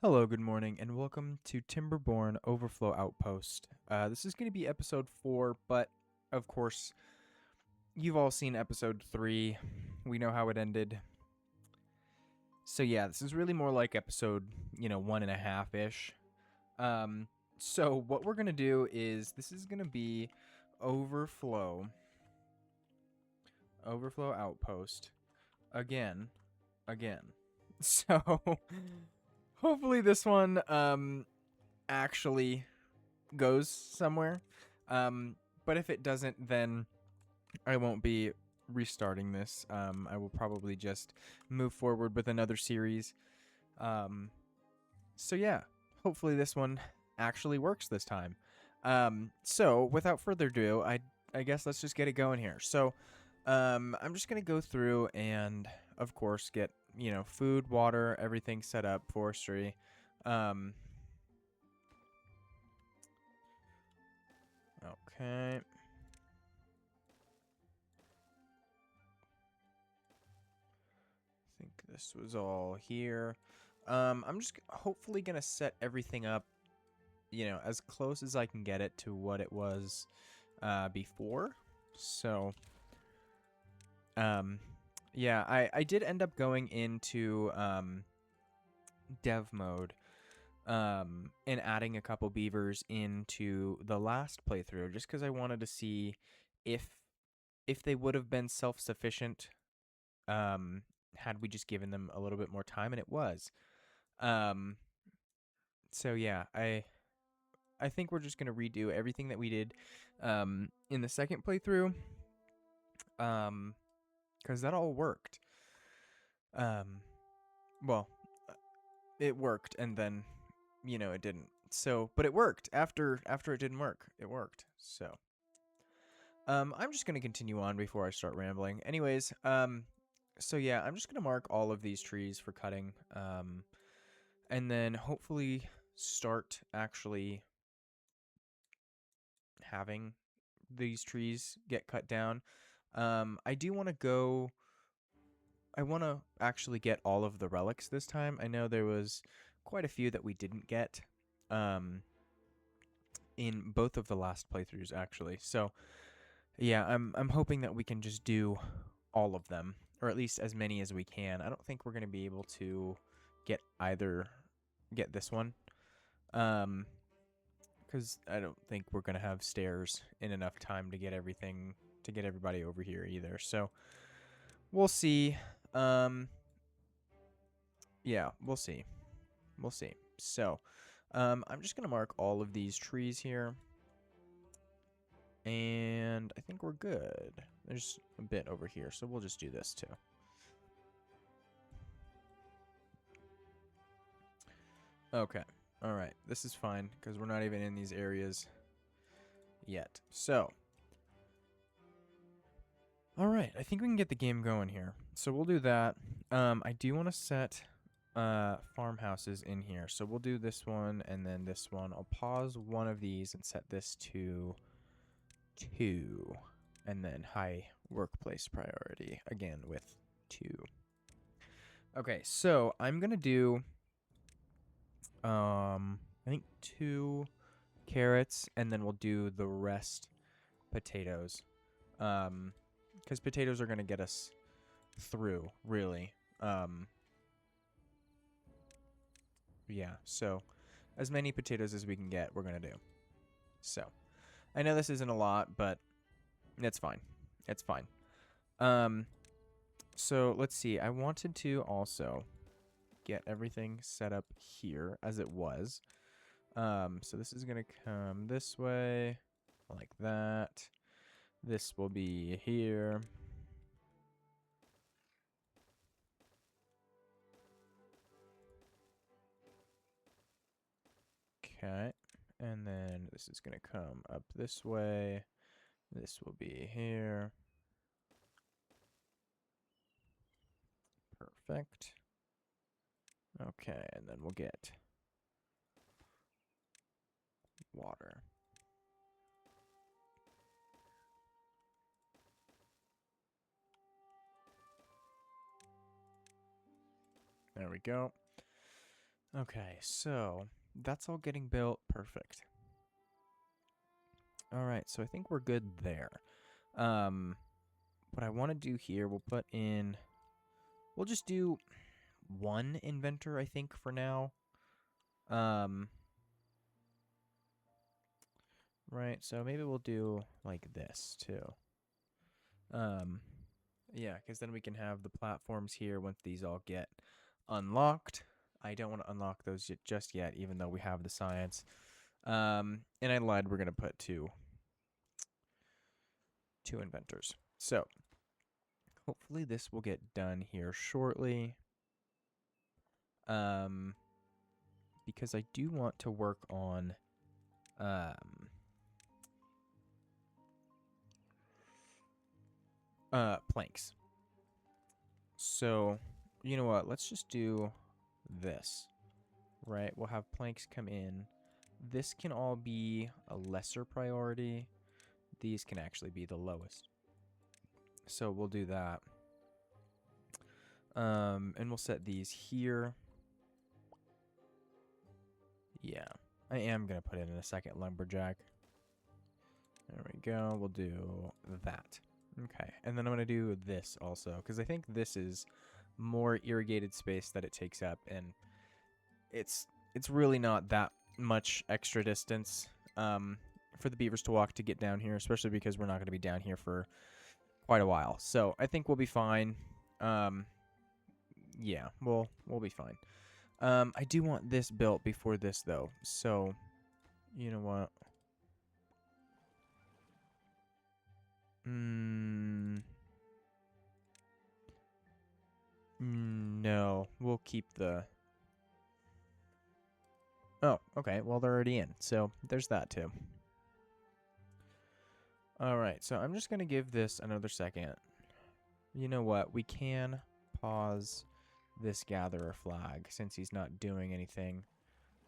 Hello, good morning, and welcome to Timberborn Overflow Outpost. This is going to be episode 4, but of course, you've all seen episode 3. We know how it ended. So, yeah, this is really more like episode, 1.5 ish. So, what we're going to do is this is going to be Overflow, Overflow Outpost again. So, hopefully, this one actually goes somewhere. But if it doesn't, then I won't be restarting this. I will probably just move forward with another series. Um, so yeah, hopefully this one actually works this time. So without further ado, I guess let's just get it going here. So, I'm just gonna go through and of course get food, water, everything set up, forestry. Um, okay. Think this was all here. I'm just hopefully gonna set everything up, as close as I can get it to what it was before. So, um, yeah, I did end up going into dev mode and adding a couple beavers into the last playthrough just because I wanted to see if they would have been self-sufficient um, had we just given them a little bit more time, and it was. Um, so yeah, I think we're just gonna redo everything that we did in the second playthrough, because that all worked. Um, well, uh, it worked, and then it didn't. So, but it worked after it didn't work. It worked. So, I'm just gonna continue on before I start rambling. Anyways, so yeah, I'm just gonna mark all of these trees for cutting. And then hopefully start actually having these trees get cut down. I do want to go. I want to actually get all of the relics this time. I know there was quite a few that we didn't get um, in both of the last playthroughs, actually. So yeah, I'm hoping that we can just do all of them, or at least as many as we can. I don't think we're gonna be able to get this one. Um, because I don't think we're gonna have stairs in enough time to get everybody over here either. So we'll see. Um, yeah, we'll see. We'll see. So, I'm just gonna mark all of these trees here, and I think we're good. There's a bit over here, so we'll just do this too. Okay. All right. This is fine because we're not even in these areas yet. So, all right, I think we can get the game going here. So we'll do that. I do want to set farmhouses in here. So we'll do this one and then this one. I'll pause one of these and set this to 2. And then high workplace priority again with 2. Okay, so I'm going to do I think 2 carrots and then we'll do the rest potatoes. Cuz potatoes are going to get us through, really. Yeah, so as many potatoes as we can get, we're going to do. So, I know this isn't a lot, but it's fine. It's fine. Um, so let's see. I wanted to also get everything set up here as it was. So this is going to come this way, like that. This will be here. Okay. And then this is going to come up this way. This will be here. Perfect. Okay, and then we'll get water. There we go. Okay, so that's all getting built. Perfect. All right, so I think we're good there. What I want to do here, we'll just do one inventor, I think, for now. Right, so maybe we'll do like this too. Yeah, because then we can have the platforms here once these all get unlocked. I don't want to unlock those just yet, even though we have the science. And I lied, we're going to put two inventors. So, hopefully this will get done here shortly. Because I do want to work on, planks. So, you know what? Let's just do this, right? We'll have planks come in. This can all be a lesser priority. These can actually be the lowest. So we'll do that. And we'll set these here. Yeah, I am going to put in a second lumberjack. There we go. We'll do that. Okay, and then I'm going to do this also, because I think this is more irrigated space that it takes up, and it's really not that much extra distance for the beavers to walk to get down here, especially because we're not going to be down here for quite a while. So I think we'll be fine. Yeah, we'll be fine. I do want this built before this, though, so you know what? No, we'll keep the... Oh, okay, well, they're already in, so there's that, too. Alright, so I'm just going to give this another second. You know what? We can pause this gatherer flag since he's not doing anything.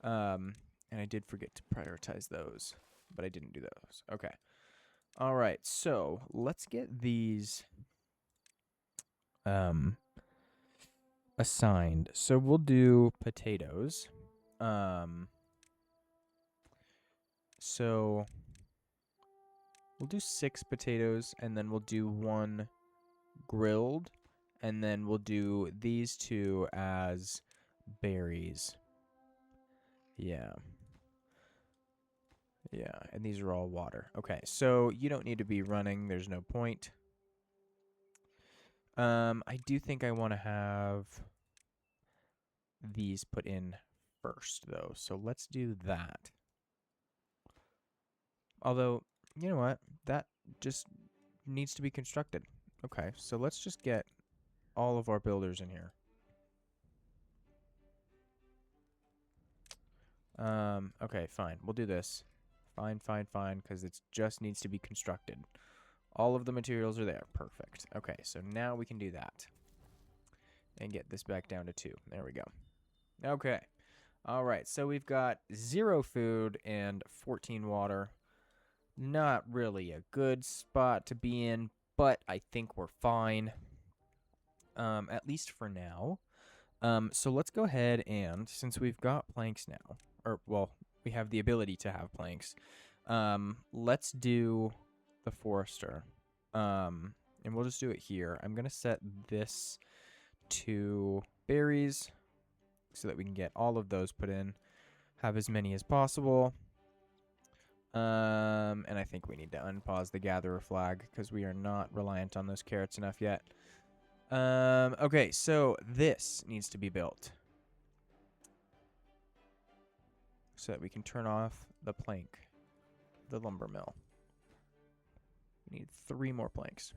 And I did forget to prioritize those, but I didn't do those. Okay. Alright, so let's get these assigned. So we'll do potatoes. So we'll do 6 potatoes, and then we'll do 1 grilled, and then we'll do these 2 as berries. Yeah. Yeah, and these are all water. Okay, so you don't need to be running. There's no point. I do think I want to have these put in first, though. So let's do that. Although, you know what? That just needs to be constructed. Okay, so let's just get all of our builders in here. Okay, fine. We'll do this. Fine, because it just needs to be constructed. All of the materials are there. Perfect. Okay, so now we can do that. And get this back down to 2. There we go. Okay. All right, so we've got 0 food and 14 water. Not really a good spot to be in, but I think we're fine. At least for now. So let's go ahead and, since we've got planks now, or, well, we have the ability to have planks, let's do the forester. And we'll just do it here. I'm going to set this to berries so that we can get all of those put in, have as many as possible. And I think we need to unpause the gatherer flag because we are not reliant on those carrots enough yet. Okay, so this needs to be built so that we can turn off the plank, the lumber mill. We need 3 more planks.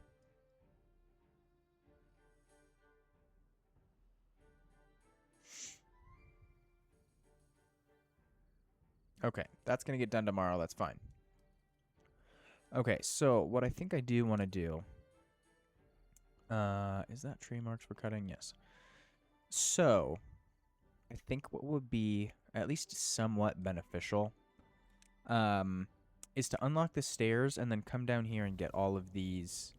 Okay, that's going to get done tomorrow. That's fine. Okay, so what I think I do want to do... is that tree marks for cutting? Yes. So, I think what would be at least somewhat beneficial is to unlock the stairs and then come down here and get all of these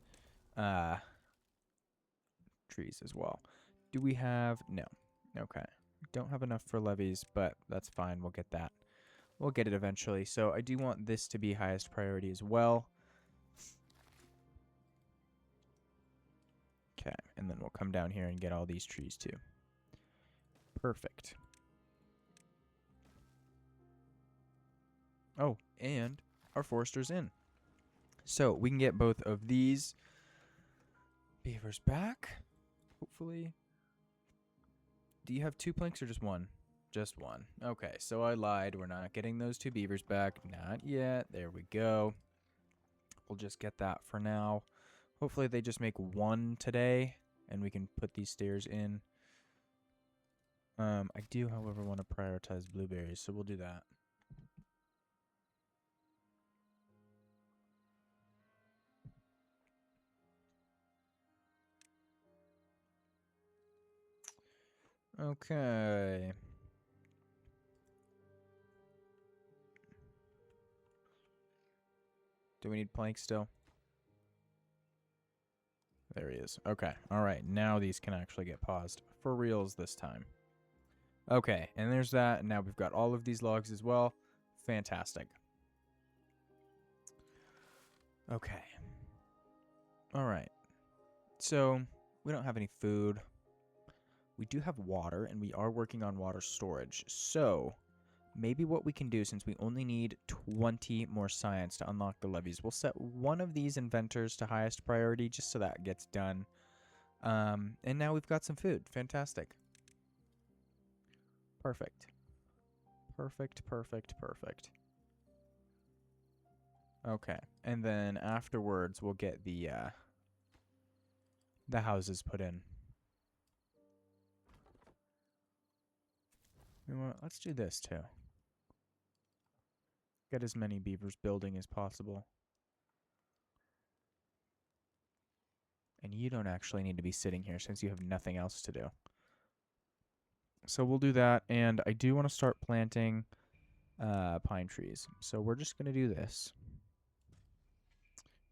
trees as well. Do we have... No. Okay. Don't have enough for levies, but that's fine. We'll get that. We'll get it eventually. So I do want this to be highest priority as well. Okay, and then we'll come down here and get all these trees too. Perfect. Oh, and our forester's in. So we can get both of these beavers back, hopefully. Do you have 2 planks or just 1? Just 1. Okay, so I lied. We're not getting those 2 beavers back. Not yet. There we go. We'll just get that for now. Hopefully they just make 1 today, and we can put these stairs in. I do, however, want to prioritize blueberries, so we'll do that. Okay. Do we need planks still? There he is. Okay. All right. Now these can actually get paused. For reals this time. Okay. And there's that. And now we've got all of these logs as well. Fantastic. Okay. All right. So we don't have any food. We do have water, and we are working on water storage. So maybe what we can do, since we only need 20 more science to unlock the levees, we'll set one of these inventors to highest priority just so that gets done. And now we've got some food. Fantastic. Perfect. Perfect, perfect, perfect. Okay. And then afterwards, we'll get the houses put in. You know what? Let's do this too. Get as many beavers building as possible. And you don't actually need to be sitting here since you have nothing else to do. So we'll do that, and I do want to start planting pine trees. So we're just going to do this.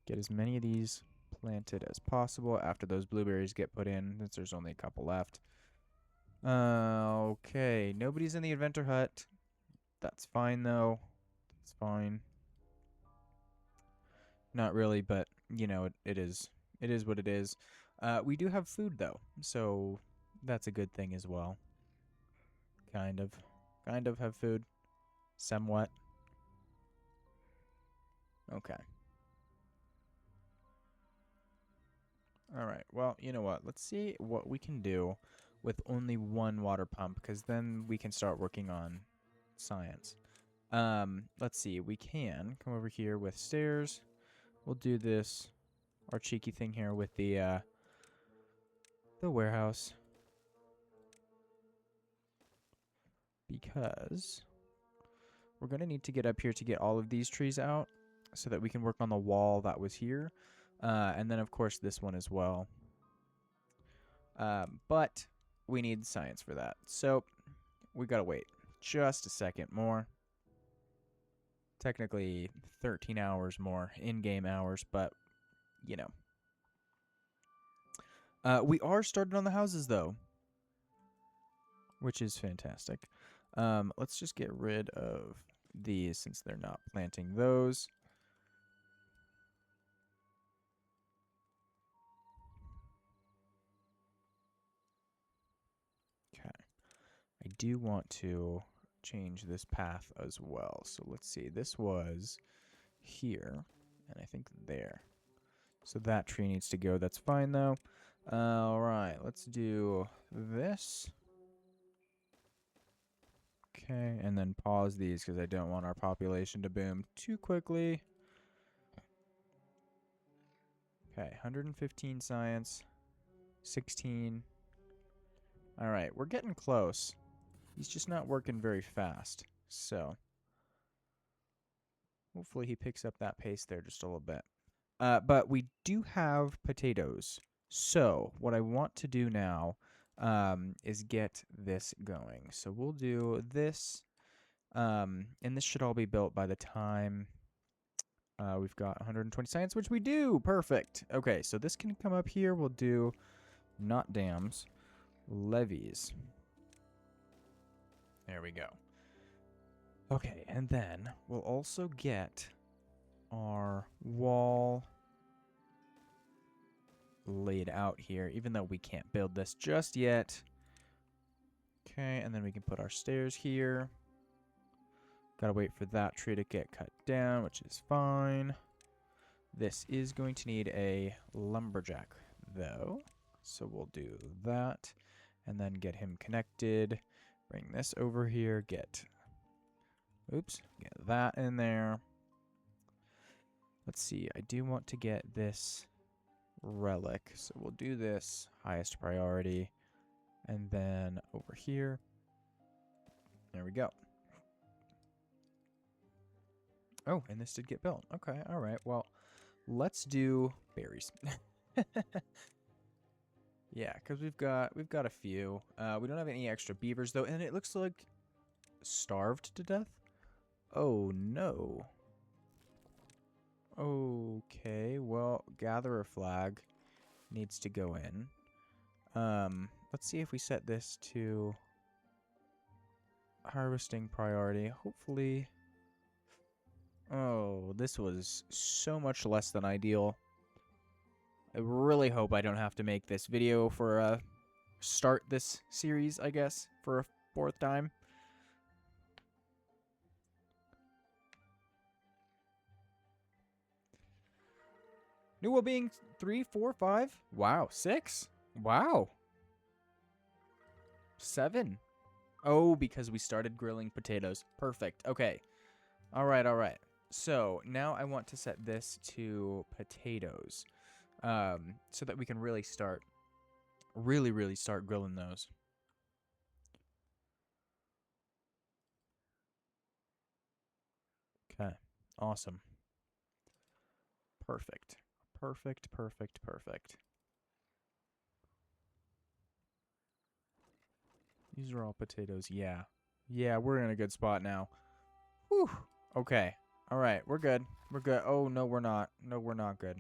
Get as many of these planted as possible after those blueberries get put in, since there's only a couple left. Okay, nobody's in the inventor hut. That's fine, though. That's fine. Not really, but, you know, it is. It is what it is. We do have food, though, so that's a good thing as well. Kind of. Kind of have food. Somewhat. Okay. Alright, well, you know what? Let's see what we can do with only 1 water pump, because then we can start working on science. Let's see. We can come over here with stairs. We'll do this, our cheeky thing here with the warehouse. Because we're going to need to get up here to get all of these trees out so that we can work on the wall that was here. And then, of course, this one as well. But we need science for that. So we got to wait just a second more. Technically 13 hours more in-game hours, but, you know. We are started on the houses, though, which is fantastic. Let's just get rid of these since they're not planting those. Okay. I do want to change this path as well. So let's see. This was here, and I think there. So that tree needs to go. That's fine, though. All right. Let's do this. Okay, and then pause these because I don't want our population to boom too quickly. Okay, 115 science, 16. All right, we're getting close. He's just not working very fast, so hopefully he picks up that pace there just a little bit. But we do have potatoes, so what I want to do now is get this going. So we'll do this, and this should all be built by the time we've got 120 science, which we do. Perfect. Okay, so this can come up here. We'll do not dams, levees. There we go. Okay, and then we'll also get our wall laid out here, even though we can't build this just yet. Okay, and then we can put our stairs here. Gotta wait for that tree to get cut down, which is fine. This is going to need a lumberjack, though. So we'll do that, and then get him connected. Bring this over here, get that in there. Let's see, I do want to get this relic, so we'll do this highest priority, and then over here, there we go. Oh, and this did get built. Okay, all right, well, let's do berries. Yeah, because we've got a few. We don't have any extra beavers though, and it looks like starved to death. Oh no. Okay, well, gatherer flag needs to go in. Let's see if we set this to harvesting priority. Hopefully. Oh, this was so much less than ideal. I really hope I don't have to make this video for start this series, I guess, for a 4th time. New well-being 3, 4, 5. Wow, 6. Wow. 7. Oh, because we started grilling potatoes. Perfect. Okay. All right, all right. So now I want to set this to potatoes, so that we can really start grilling those. Okay. Awesome. Perfect. Perfect, perfect, perfect. These are all potatoes. Yeah. Yeah, we're in a good spot now. Whew. Okay. All right, we're good. We're good. Oh, no, we're not. No, we're not good.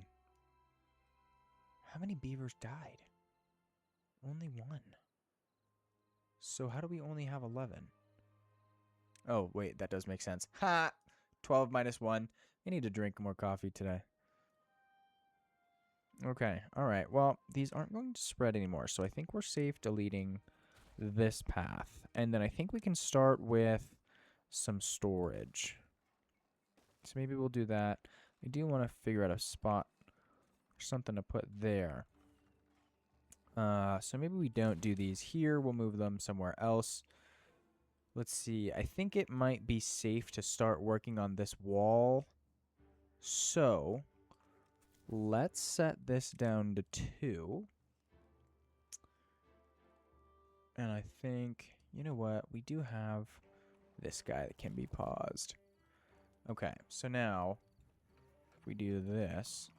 How many beavers died? Only 1. So how do we only have 11? Oh, wait, that does make sense. Ha! 12 minus 1. I need to drink more coffee today. Okay, all right. Well, these aren't going to spread anymore, so I think we're safe deleting this path. And then I think we can start with some storage. So maybe we'll do that. I do want to figure out a spot or something to put there. So maybe we don't do these here. We'll move them somewhere else. Let's see. I think it might be safe to start working on this wall. So let's set this down to 2. And I think, you know what? We do have this guy that can be paused. Okay, so now if we do this,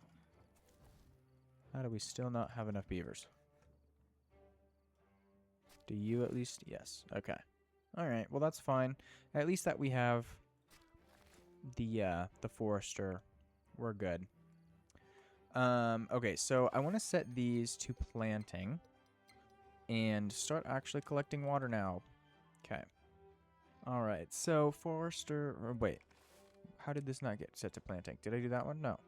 how do we still not have enough beavers? Do you at least? Yes. Okay. All right. Well, that's fine. At least that we have the forester. We're good. Okay, so I want to set these to planting and start actually collecting water now. Okay. All right. So forester. Or wait. How did this not get set to planting? Did I do that one? No.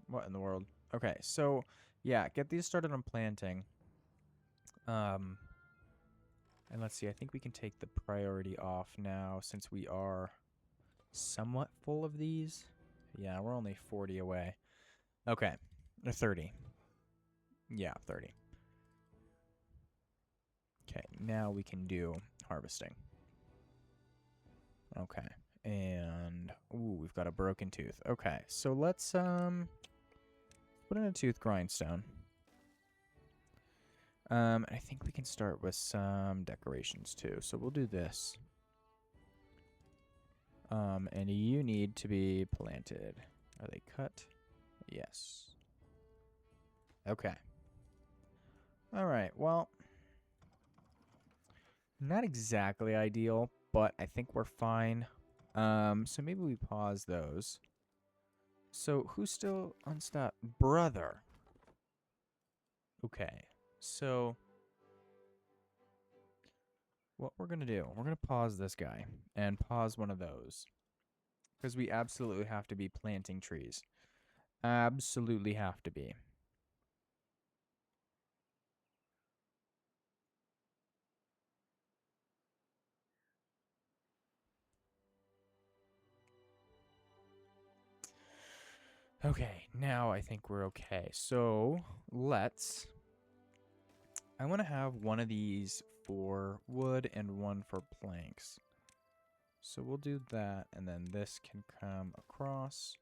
What in the world? Okay. So yeah, get these started on planting. And let's see, I think we can take the priority off now since we are somewhat full of these. Yeah, we're only 40 away. Okay, 30. Yeah, 30. Okay, now we can do harvesting. Okay, and ooh, we've got a broken tooth. Okay, so let's put in a tooth grindstone. I think we can start with some decorations too. So we'll do this. And you need to be planted. Are they cut? Yes. Okay. All right. Well, not exactly ideal, but I think we're fine. So maybe we pause those. So who's still unstopped? Brother. Okay. So what we're going to do, we're going to pause this guy and pause one of those. Because we absolutely have to be planting trees. Absolutely have to be. Okay, now I think we're okay. So let's... I want to have one of these for wood and one for planks. So we'll do that, and then this can come across.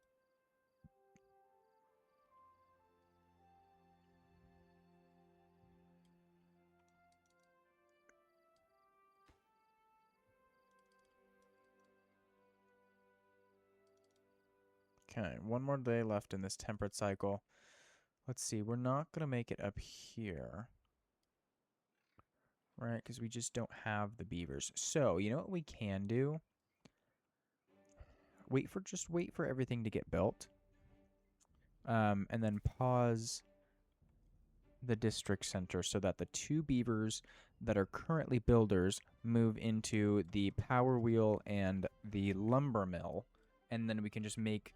Okay, one more day left in this temperate cycle. Let's see, we're not going to make it up here. Right, because we just don't have the beavers. So, you know what we can do? Just wait for everything to get built. And then pause the district center so that the 2 beavers that are currently builders move into the power wheel and the lumber mill. And then we can just make...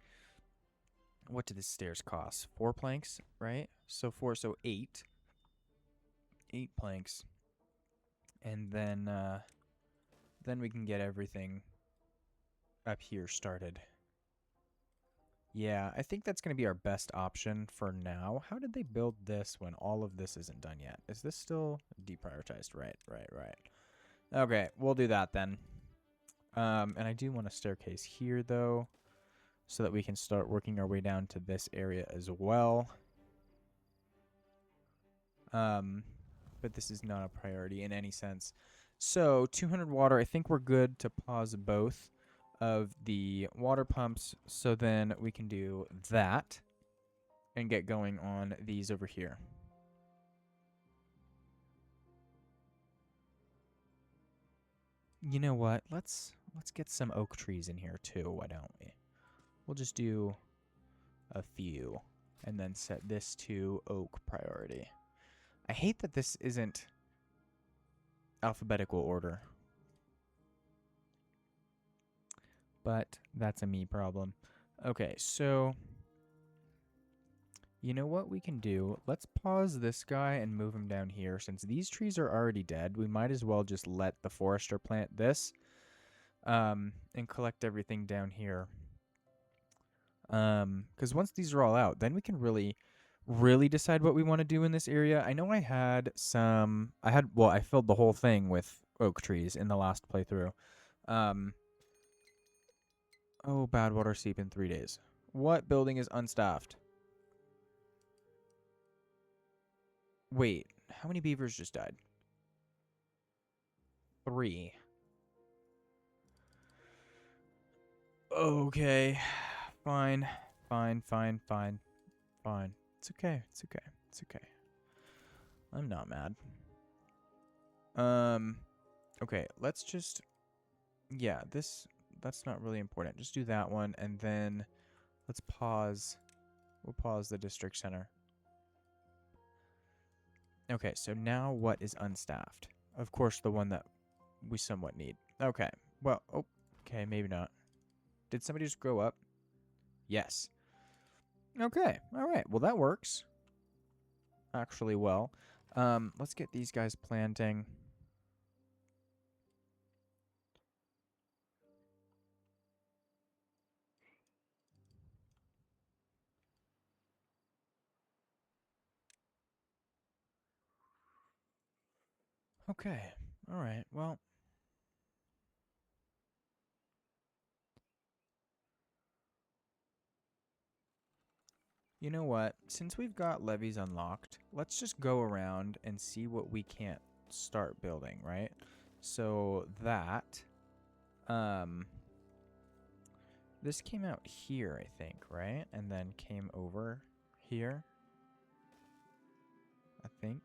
What do the stairs cost? 4 planks, right? So 4, so 8. 8 planks. And then we can get everything up here started. Yeah, I think that's going to be our best option for now. How did they build this when all of this isn't done yet? Is this still deprioritized? Right. Okay, we'll do that then. And I do want a staircase here, though, so that we can start working our way down to this area as well. But this is not a priority in any sense. So, 200 water, I think we're good to pause both of the water pumps, so then we can do that and get going on these over here. You know what? Let's get some oak trees in here too, why don't we? We'll just do a few and then set this to oak priority. I hate that this isn't alphabetical order. But that's a me problem. Okay, so you know what we can do? Let's pause this guy and move him down here. Since these trees are already dead, we might as well just let the forester plant this and collect everything down here. Because once these are all out, then we can really decide what we want to do in this area. I know I filled the whole thing with oak trees in the last playthrough. Oh, bad water seep in 3 days. What building is unstaffed? Wait, how many beavers just died? 3. Okay. Fine. It's okay. I'm not mad. Okay, let's just... Yeah, that's not really important. Just do that one, and then let's pause. We'll pause the district center. Okay, so now what is unstaffed? Of course, the one that we somewhat need. Okay, well, okay, maybe not. Did somebody just grow up? Yes. Okay, all right. Well, that works. Actually, well. Let's get these guys planting. Okay, all right. Well, you know what? Since we've got levees unlocked, let's just go around and see what we can't start building, right? So that, this came out here, I think, right? And then came over here, I think.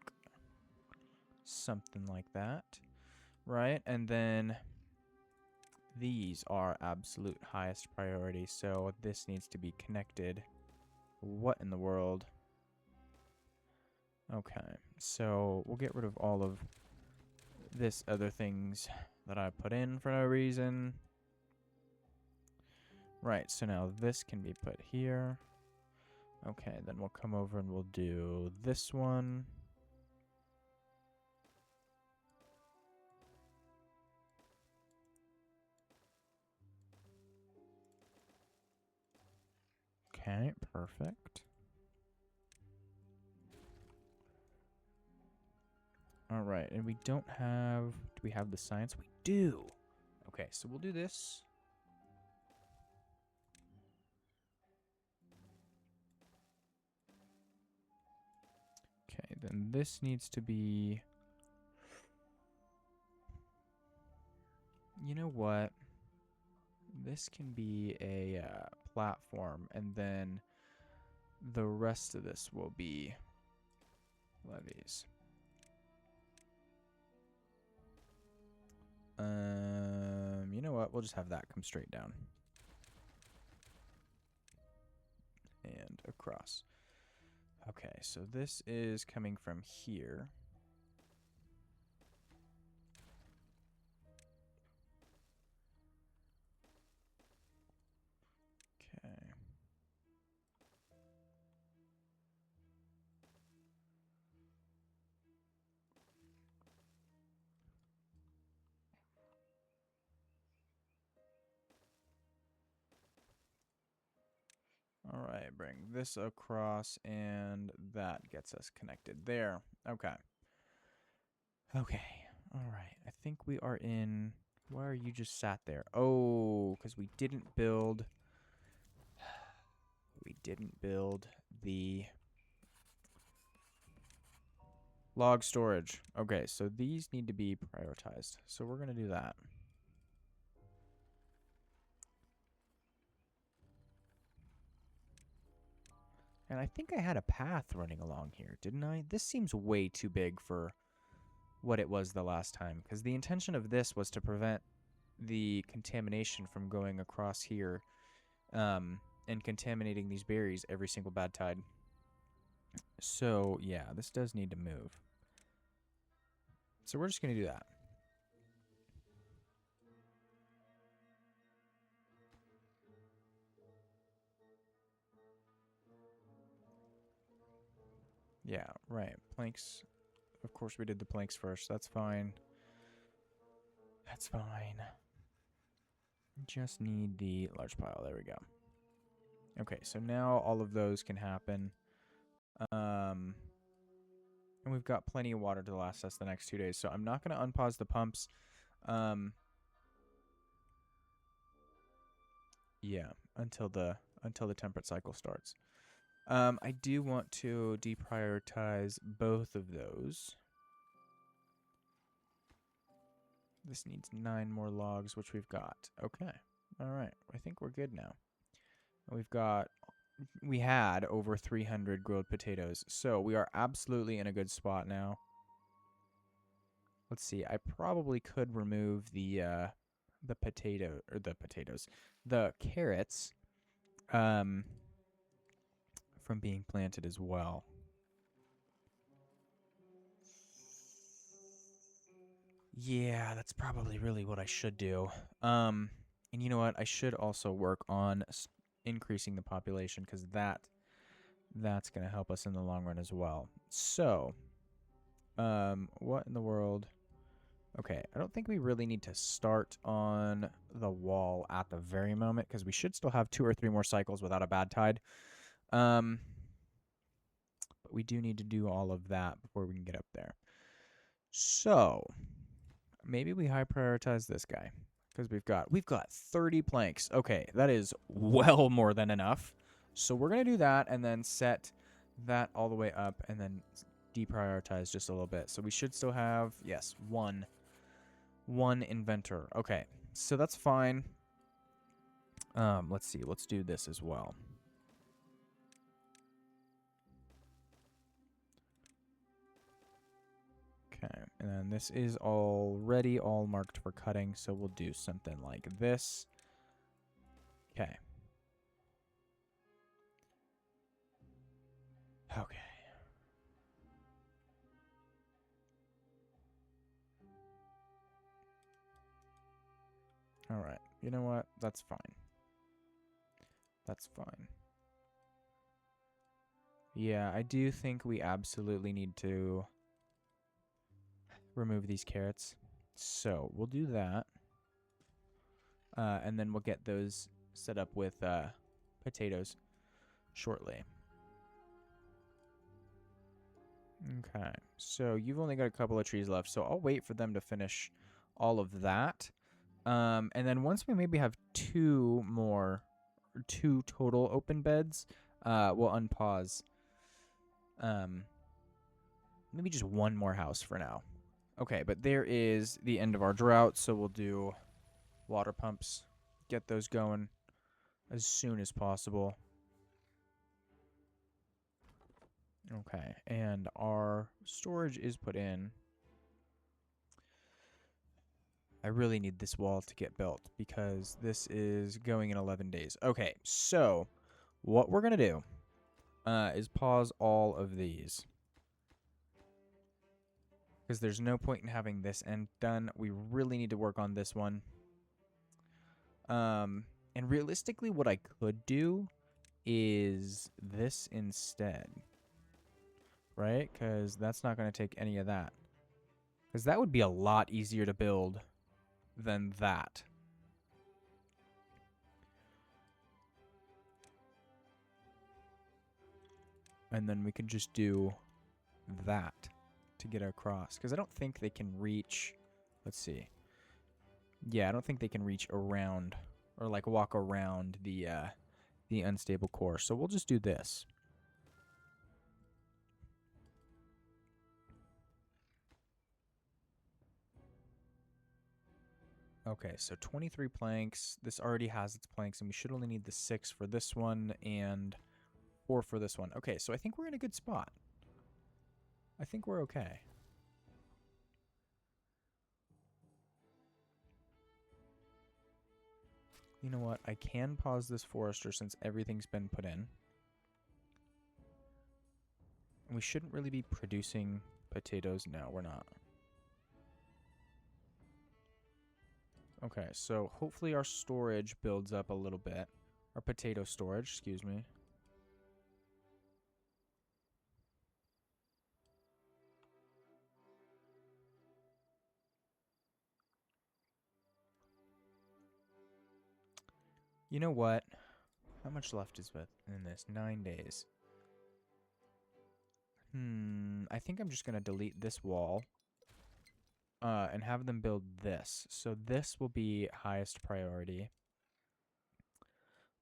Something like that, right? And then these are absolute highest priority, so this needs to be connected. What in the world? Okay, so we'll get rid of all of this other things that I put in for no reason. Right, so now this can be put here. Okay, then we'll come over and we'll do this one. Okay, perfect. All right, and we don't have... Do we have the science? We do! Okay, so we'll do this. Okay, then this needs to be... You know what? This can be a platform, and then the rest of this will be levees. You know what? We'll just have that come straight down. And across. Okay, so this is coming from here. Okay. All right, bring this across, and that gets us connected there. Okay. Okay. All right. I think we are in... Why are you just sat there? Oh, because we didn't build... We didn't build the log storage. Okay, so these need to be prioritized. So we're going to do that. And I think I had a path running along here, didn't I? This seems way too big for what it was the last time, because the intention of this was to prevent the contamination from going across here and contaminating these berries every single bad tide. So, yeah, this does need to move. So we're just going to do that. Yeah, right. Planks. Of course, we did the planks first. That's fine. That's fine. Just need the large pile. There we go. Okay, so now all of those can happen. And we've got plenty of water to last us the next 2 days. So I'm not going to unpause the pumps. Yeah, until the temperate cycle starts. I do want to deprioritize both of those. This needs 9 more logs, which we've got. Okay. All right. I think we're good now. We had over 300 grilled potatoes, so we are absolutely in a good spot now. Let's see. I probably could remove the carrots, from being planted as well. Yeah, that's probably really what I should do. And you know what? I should also work on increasing the population, because that's going to help us in the long run as well. So, what in the world? Okay, I don't think we really need to start on the wall at the very moment, because we should still have 2 or 3 more cycles without a bad tide. But we do need to do all of that before we can get up there. So, maybe we high prioritize this guy, because we've got 30 planks. Okay, that is well more than enough. So we're going to do that and then set that all the way up and then deprioritize just a little bit. So we should still have, yes, one inventor. Okay, so that's fine. Let's see. Let's do this as well. Okay, and then this is already all marked for cutting, so we'll do something like this. Okay. Okay. All right. You know what? That's fine. That's fine. Yeah, I do think we absolutely need to remove these carrots. So we'll do that. And then we'll get those set up with potatoes shortly. Okay, so you've only got a couple of trees left, so I'll wait for them to finish all of that. And then once we maybe have two total open beds, we'll unpause. Maybe just one more house for now. Okay, but there is the end of our drought, so we'll do water pumps. Get those going as soon as possible. Okay, and our storage is put in. I really need this wall to get built because this is going in 11 days. Okay, so what we're going to do is pause all of these. Because there's no point in having this end done. We really need to work on this one. And realistically, what I could do is this instead. Right? Because that's not going to take any of that. Because that would be a lot easier to build than that. And then we can just do that to get across. Because I don't think they can reach... Let's see. Yeah, I don't think they can reach around or like walk around the unstable core. So we'll just do this. Okay, so 23 planks. This already has its planks, and we should only need the 6 for this one and 4 for this one. Okay, so I think we're in a good spot. I think we're okay. You know what? I can pause this forester since everything's been put in. We shouldn't really be producing potatoes. No, we're not. Okay, so hopefully our storage builds up a little bit. Our potato storage, excuse me. You know what? How much left is in this? 9 days. I think I'm just going to delete this wall. And have them build this. So this will be highest priority.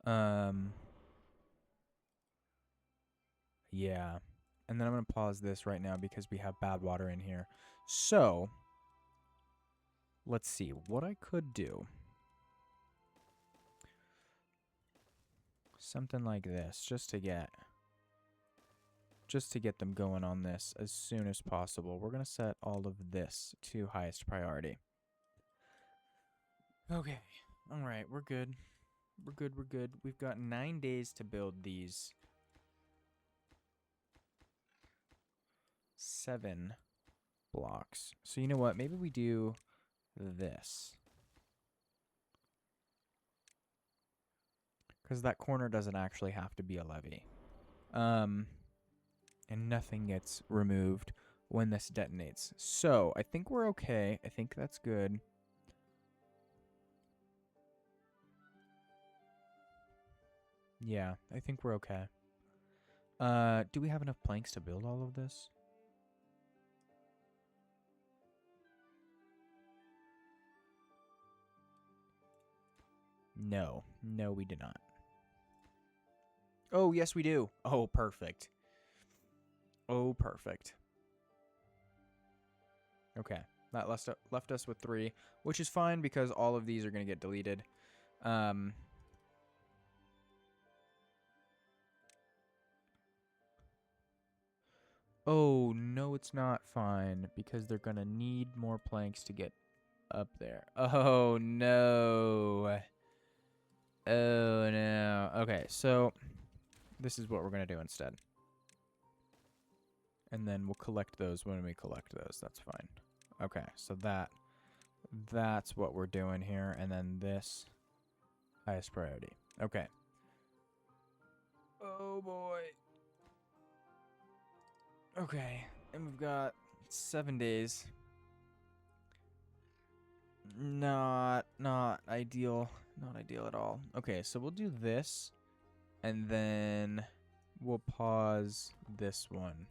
Yeah. And then I'm going to pause this right now because we have bad water in here. So, let's see. What I could do. Something like this, just to get them going on this as soon as possible. We're going to set all of this to highest priority. Okay. All right, we're good. We're good, we're good. We've got 9 days to build these 7 blocks. So you know what? Maybe we do this. Because that corner doesn't actually have to be a levee. And nothing gets removed when this detonates. So I think we're okay. I think that's good. Yeah, I think we're okay. Do we have enough planks to build all of this? No. No, we do not. Oh, yes, we do. Oh, perfect. Oh, perfect. Okay. That left us with 3, which is fine because all of these are going to get deleted. Oh, no, it's not fine because they're going to need more planks to get up there. Oh, no. Oh, no. Okay, so this is what we're going to do instead. And then we'll collect those when we collect those. That's fine. Okay, so that That's what we're doing here. And then this, highest priority. Okay. Oh, boy. Okay. And we've got 7 days. Not ideal. Not ideal at all. Okay, so we'll do this. And then we'll pause this one.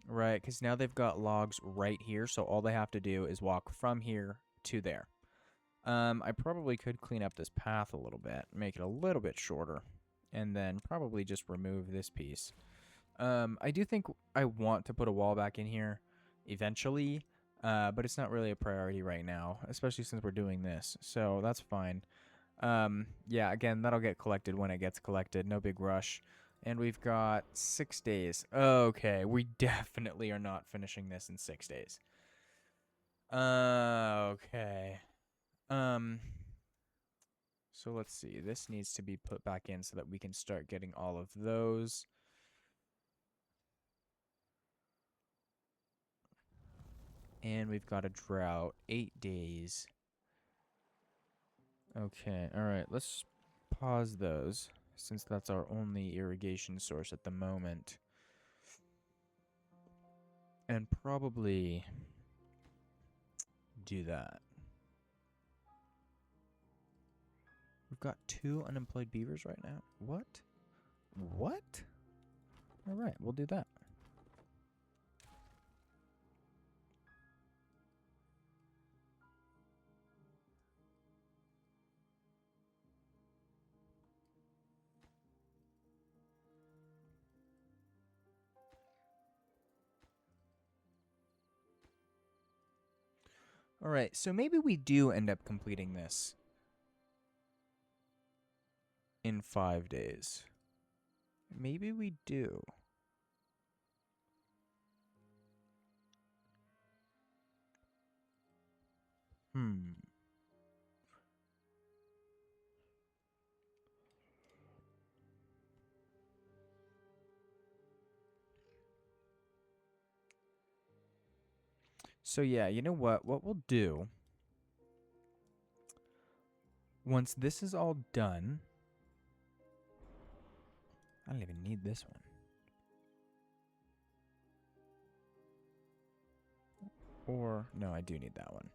Right, because now they've got logs right here, so all they have to do is walk from here to there. I probably could clean up this path a little bit, make it a little bit shorter, and then probably just remove this piece. I do think I want to put a wall back in here eventually, but it's not really a priority right now, especially since we're doing this, so that's fine. Yeah, again, that'll get collected when it gets collected, no big rush. And we've got 6 days. Okay, we definitely are not finishing this in 6 days. Okay. So let's see. This needs to be put back in so that we can start getting all of those. And we've got a drought. 8 days. Okay, alright. Let's pause those, since that's our only irrigation source at the moment. And probably do that. We've got 2 unemployed beavers right now. What? What? Alright, we'll do that. Alright, so maybe we do end up completing this in 5 days. Maybe we do. So yeah, you know what? What we'll do, once this is all done, I don't even need this one. Or, no, I do need that one.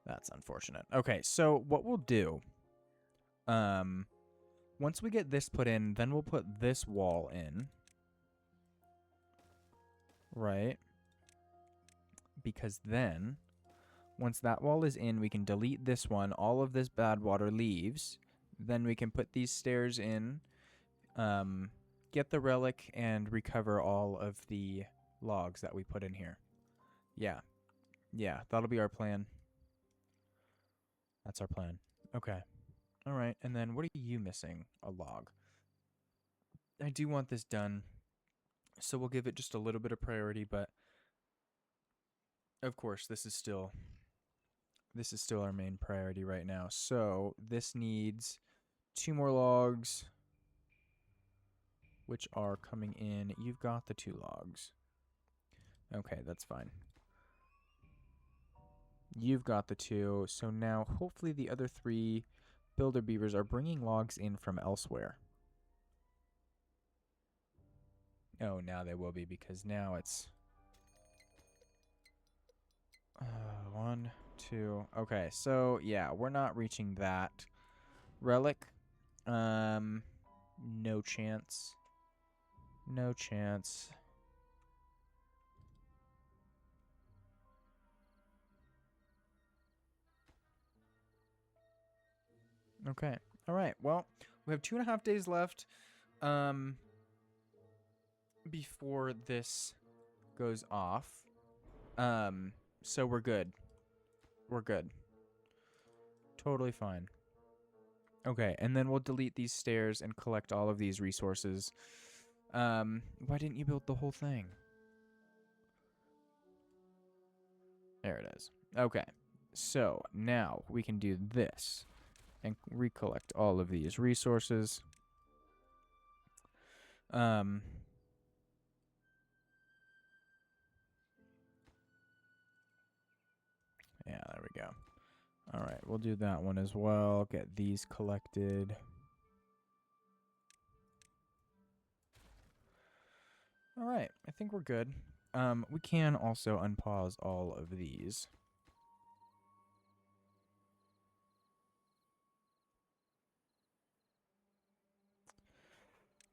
That's unfortunate. Okay, so what we'll do, once we get this put in, then we'll put this wall in. Right? Because then, once that wall is in, we can delete this one. All of this bad water leaves. Then we can put these stairs in, get the relic, and recover all of the logs that we put in here. Yeah. Yeah, that'll be our plan. That's our plan. Okay. All right, and then what are you missing? A log. I do want this done, so we'll give it just a little bit of priority, but of course, this is still our main priority right now. So this needs 2 more logs, which are coming in. You've got the 2 logs. Okay, that's fine. You've got the 2, so now hopefully the other 3 builder beavers are bringing logs in from elsewhere. Oh, now they will be, because now it's 1, 2. Okay, so yeah, we're not reaching that relic. No chance. No chance. Okay. All right. Well, we have 2.5 days left. Before this goes off. So we're good. We're good. Totally fine. Okay, and then we'll delete these stairs and collect all of these resources. Why didn't you build the whole thing? There it is. Okay, so now we can do this and recollect all of these resources. go. All right, we'll do that one as well. Get these collected. All right, I think we're good. We can also unpause all of these.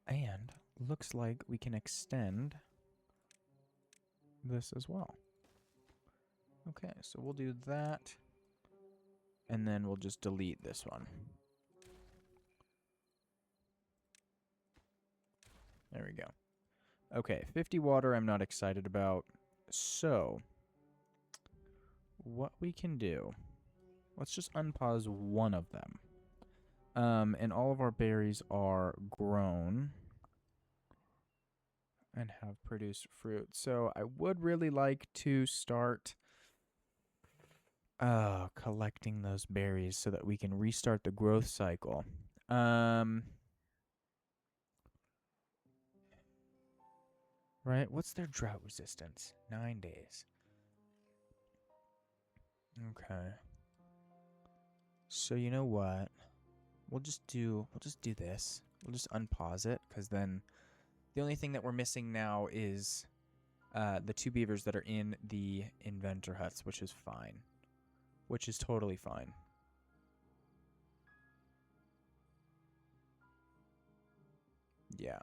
And looks like we can extend this as well. Okay, so we'll do that. And then we'll just delete this one. There we go. Okay, 50 water I'm not excited about. So, what we can do, let's just unpause one of them. And all of our berries are grown and have produced fruit. So I would really like to start collecting those berries so that we can restart the growth cycle. Right? What's their drought resistance? 9 days. Okay. So you know what? We'll just do this. We'll just unpause it, because then the only thing that we're missing now is the 2 beavers that are in the inventor huts, which is fine. Which is totally fine. Yeah.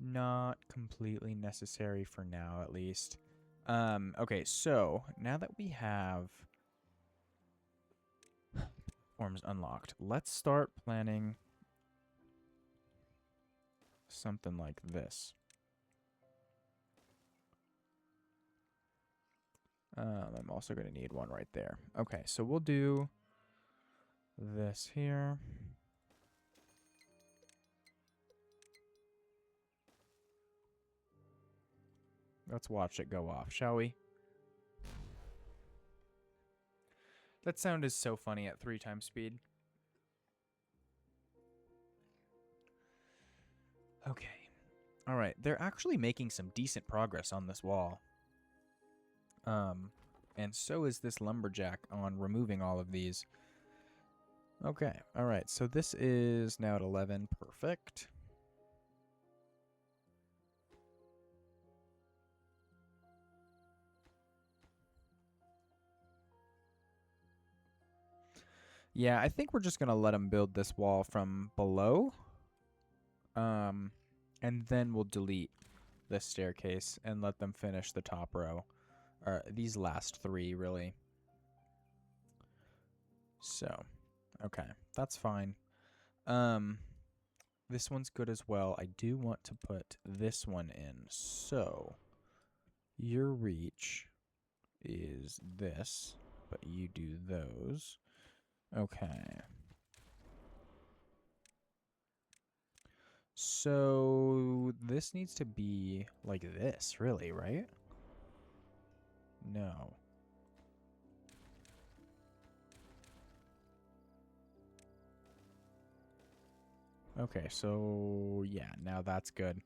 Not completely necessary for now, at least. Okay, so now that we have forms unlocked, let's start planning something like this. I'm also going to need one right there. Okay, so we'll do this here. Let's watch it go off, shall we? That sound is so funny at 3 times speed. Okay. All right, they're actually making some decent progress on this wall. And so is this lumberjack on removing all of these. Okay, all right, so this is now at 11. Perfect. Yeah, I think we're just going to let them build this wall from below. And then we'll delete this staircase and let them finish the top row. Or these last 3, really. So, okay, that's fine. This one's good as well. I do want to put this one in. So, your reach is this, but you do those. Okay. So, this needs to be like this, really, right? No. Okay, so yeah, now that's good.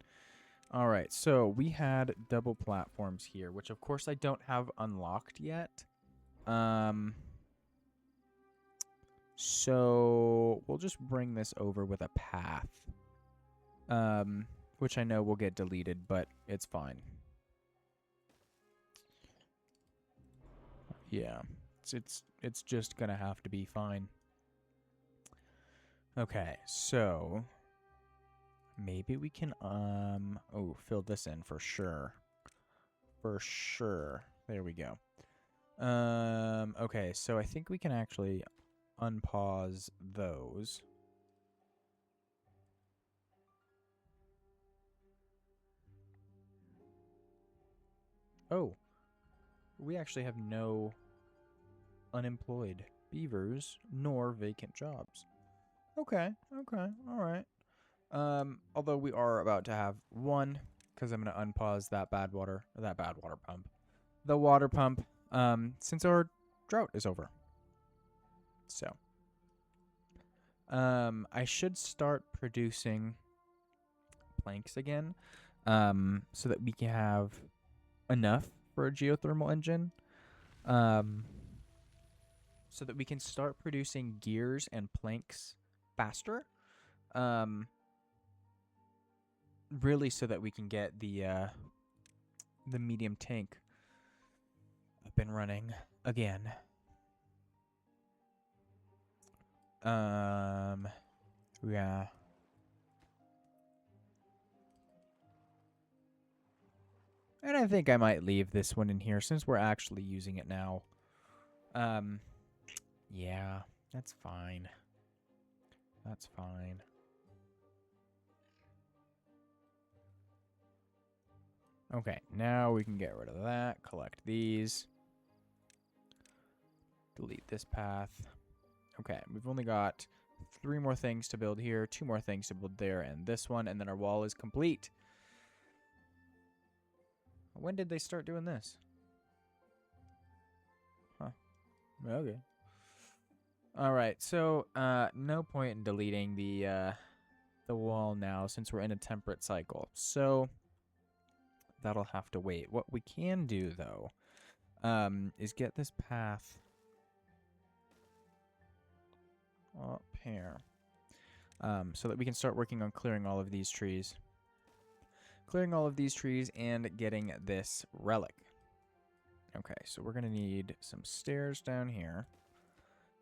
All right, so we had double platforms here, which of course I don't have unlocked yet. So we'll just bring this over with a path. Which I know will get deleted, but it's fine. Yeah, it's just gonna have to be fine. Okay, so maybe we can fill this in for sure. For sure. There we go. Okay, so I think we can actually unpause those. Oh, we actually have no unemployed beavers nor vacant jobs. Okay, okay, all right. Although we are about to have one, because I'm gonna unpause that bad water pump, the water pump, since our drought is over. So, I should start producing planks again, so that we can have enough for a geothermal engine. Um, so that we can start producing gears and planks faster. Really so that we can get the medium tank up and running again. Yeah. And I think I might leave this one in here since we're actually using it now. Yeah, that's fine. That's fine. Okay, now we can get rid of that, collect these. Delete this path. Okay, we've only got 3 more things to build here, 2 more things to build there, and this one, and then our wall is complete. When did they start doing this? Huh. Okay. Alright, so, no point in deleting the wall now since we're in a temperate cycle. So, that'll have to wait. What we can do, though, is get this path up here. So that we can start working on clearing all of these trees. Clearing all of these trees and getting this relic. Okay, so we're going to need some stairs down here.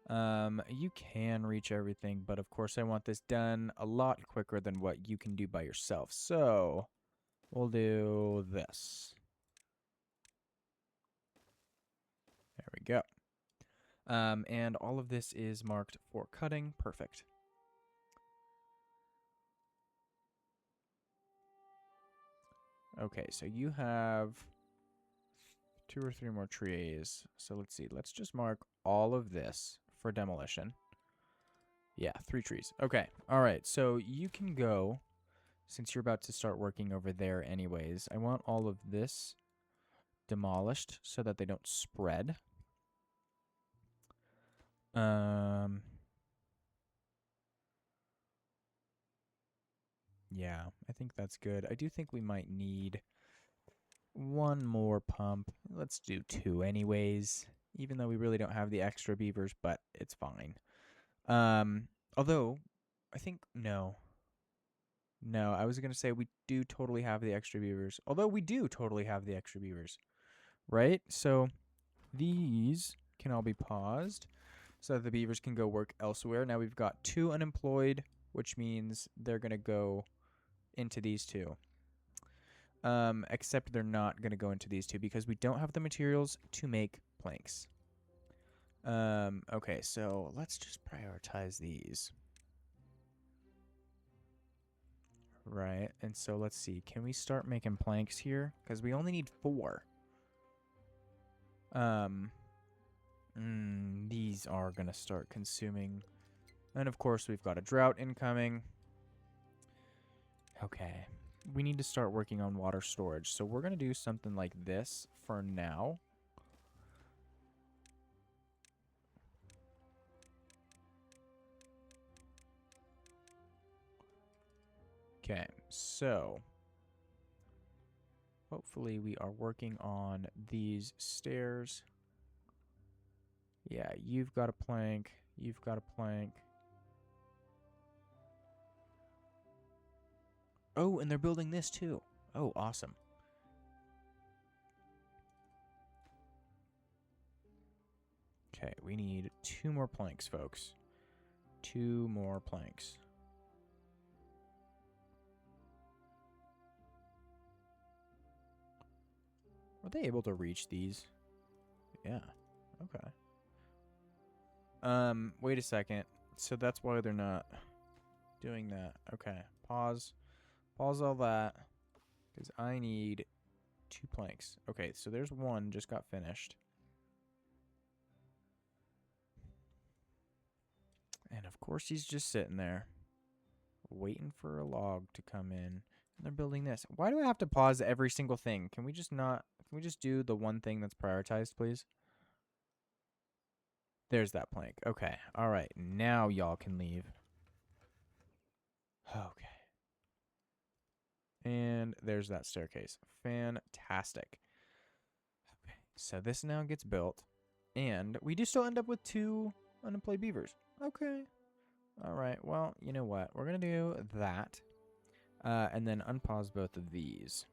You can reach everything, but of course I want this done a lot quicker than what you can do by yourself. So, we'll do this. There we go. And all of this is marked for cutting. Perfect. Okay, so you have 2 or 3 more trees. So let's see. Let's just mark all of this for demolition. Yeah, 3 trees. Okay. All right. So you can go, since you're about to start working over there anyways. I want all of this demolished so that they don't spread. Yeah, I think that's good. I do think we might need 1 more pump. Let's do 2 anyways, even though we really don't have the extra beavers, but it's fine. Although, I think, no. No, I was going to say we do totally have the extra beavers. Although we do totally have the extra beavers, right? So these can all be paused so that the beavers can go work elsewhere. Now we've got 2 unemployed, which means they're going to go into these 2. Except they're not going to go into these 2 because we don't have the materials to make planks. Okay, so let's just prioritize these. Right, and so let's see. Can we start making planks here? Because we only need 4. These are going to start consuming. And of course, we've got a drought incoming. Okay. We need to start working on water storage. So we're going to do something like this for now. Okay, so hopefully we are working on these stairs. Yeah, you've got a plank. You've got a plank. Oh, and they're building this too. Oh, awesome. Okay, we need 2 more planks, folks. 2 more planks. Were they able to reach these? Yeah. Okay. Wait a second. So that's why they're not doing that. Okay. Pause. Pause all that. Because I need 2 planks. Okay, so there's 1 just got finished. And of course he's just sitting there. Waiting for a log to come in. And they're building this. Why do I have to pause every single thing? Can we just not... Can we just do the one thing that's prioritized, please? There's that plank. Okay. All right. Now y'all can leave. Okay. And there's that staircase. Fantastic. Okay. So this now gets built. And we do still end up with 2 unemployed beavers. Okay. All right. Well, you know what? We're going to do that. And then unpause both of these.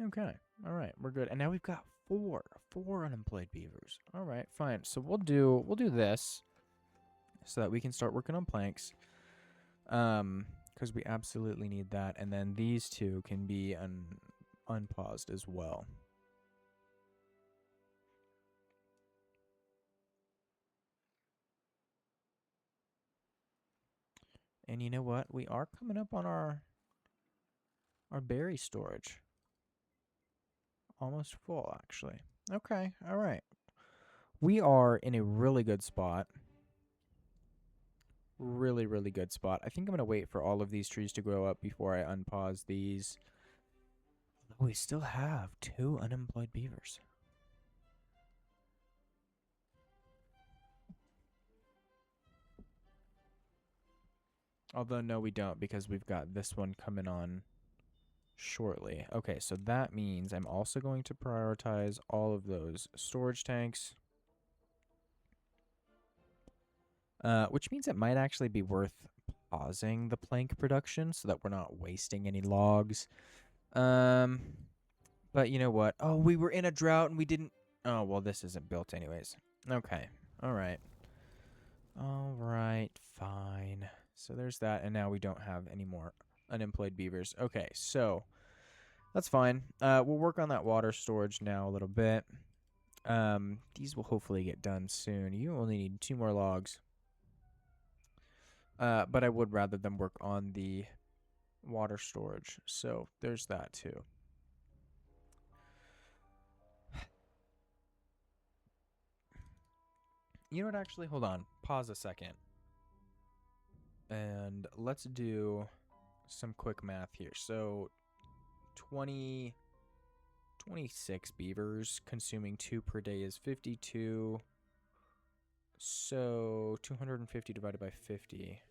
Okay. All right. We're good. And now we've got 4 unemployed beavers. All right. Fine. So we'll do this so that we can start working on planks. Because we absolutely need that. And then these 2 can be unpaused as well. And you know what? We are coming up on our berry storage. Almost full, actually. Okay, all right. We are in a really good spot. Really, really good spot. I think I'm going to wait for all of these trees to grow up before I unpause these. Oh, we still have 2 unemployed beavers. Although, no, we don't, because we've got this one coming on shortly. Okay, so that means I'm also going to prioritize all of those storage tanks. Which means it might actually be worth pausing the plank production so that we're not wasting any logs. But you know what? Oh, we were in a drought and we didn't... Oh, well, this isn't built anyways. Okay. All right. All right. Fine. So there's that, and now we don't have any more unemployed beavers. Okay, so that's fine. We'll work on that water storage now a little bit. These will hopefully get done soon. You only need 2 more logs. But I would rather them work on the water storage. So there's that too. You know what, actually? Hold on. Pause a second. And let's do some quick math here. So 26 beavers consuming 2 per day is 52. So 250 divided by 50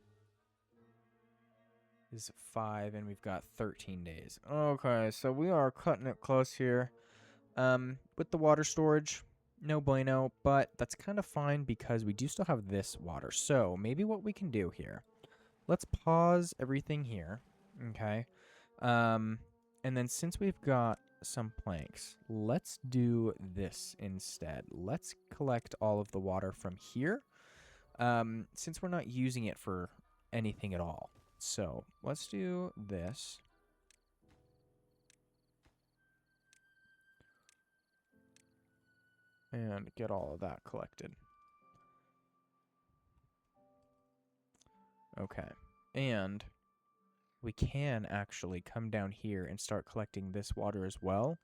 is 5, and we've got 13 days. Okay, so we are cutting it close here. With the water storage, no bueno, but that's kind of fine because we do still have this water. So maybe what we can do here, let's pause everything here, okay? And then since we've got some planks, let's do this instead. Let's collect all of the water from here, since we're not using it for anything at all. So let's do this. And get all of that collected. Okay. And we can actually come down here and start collecting this water as well.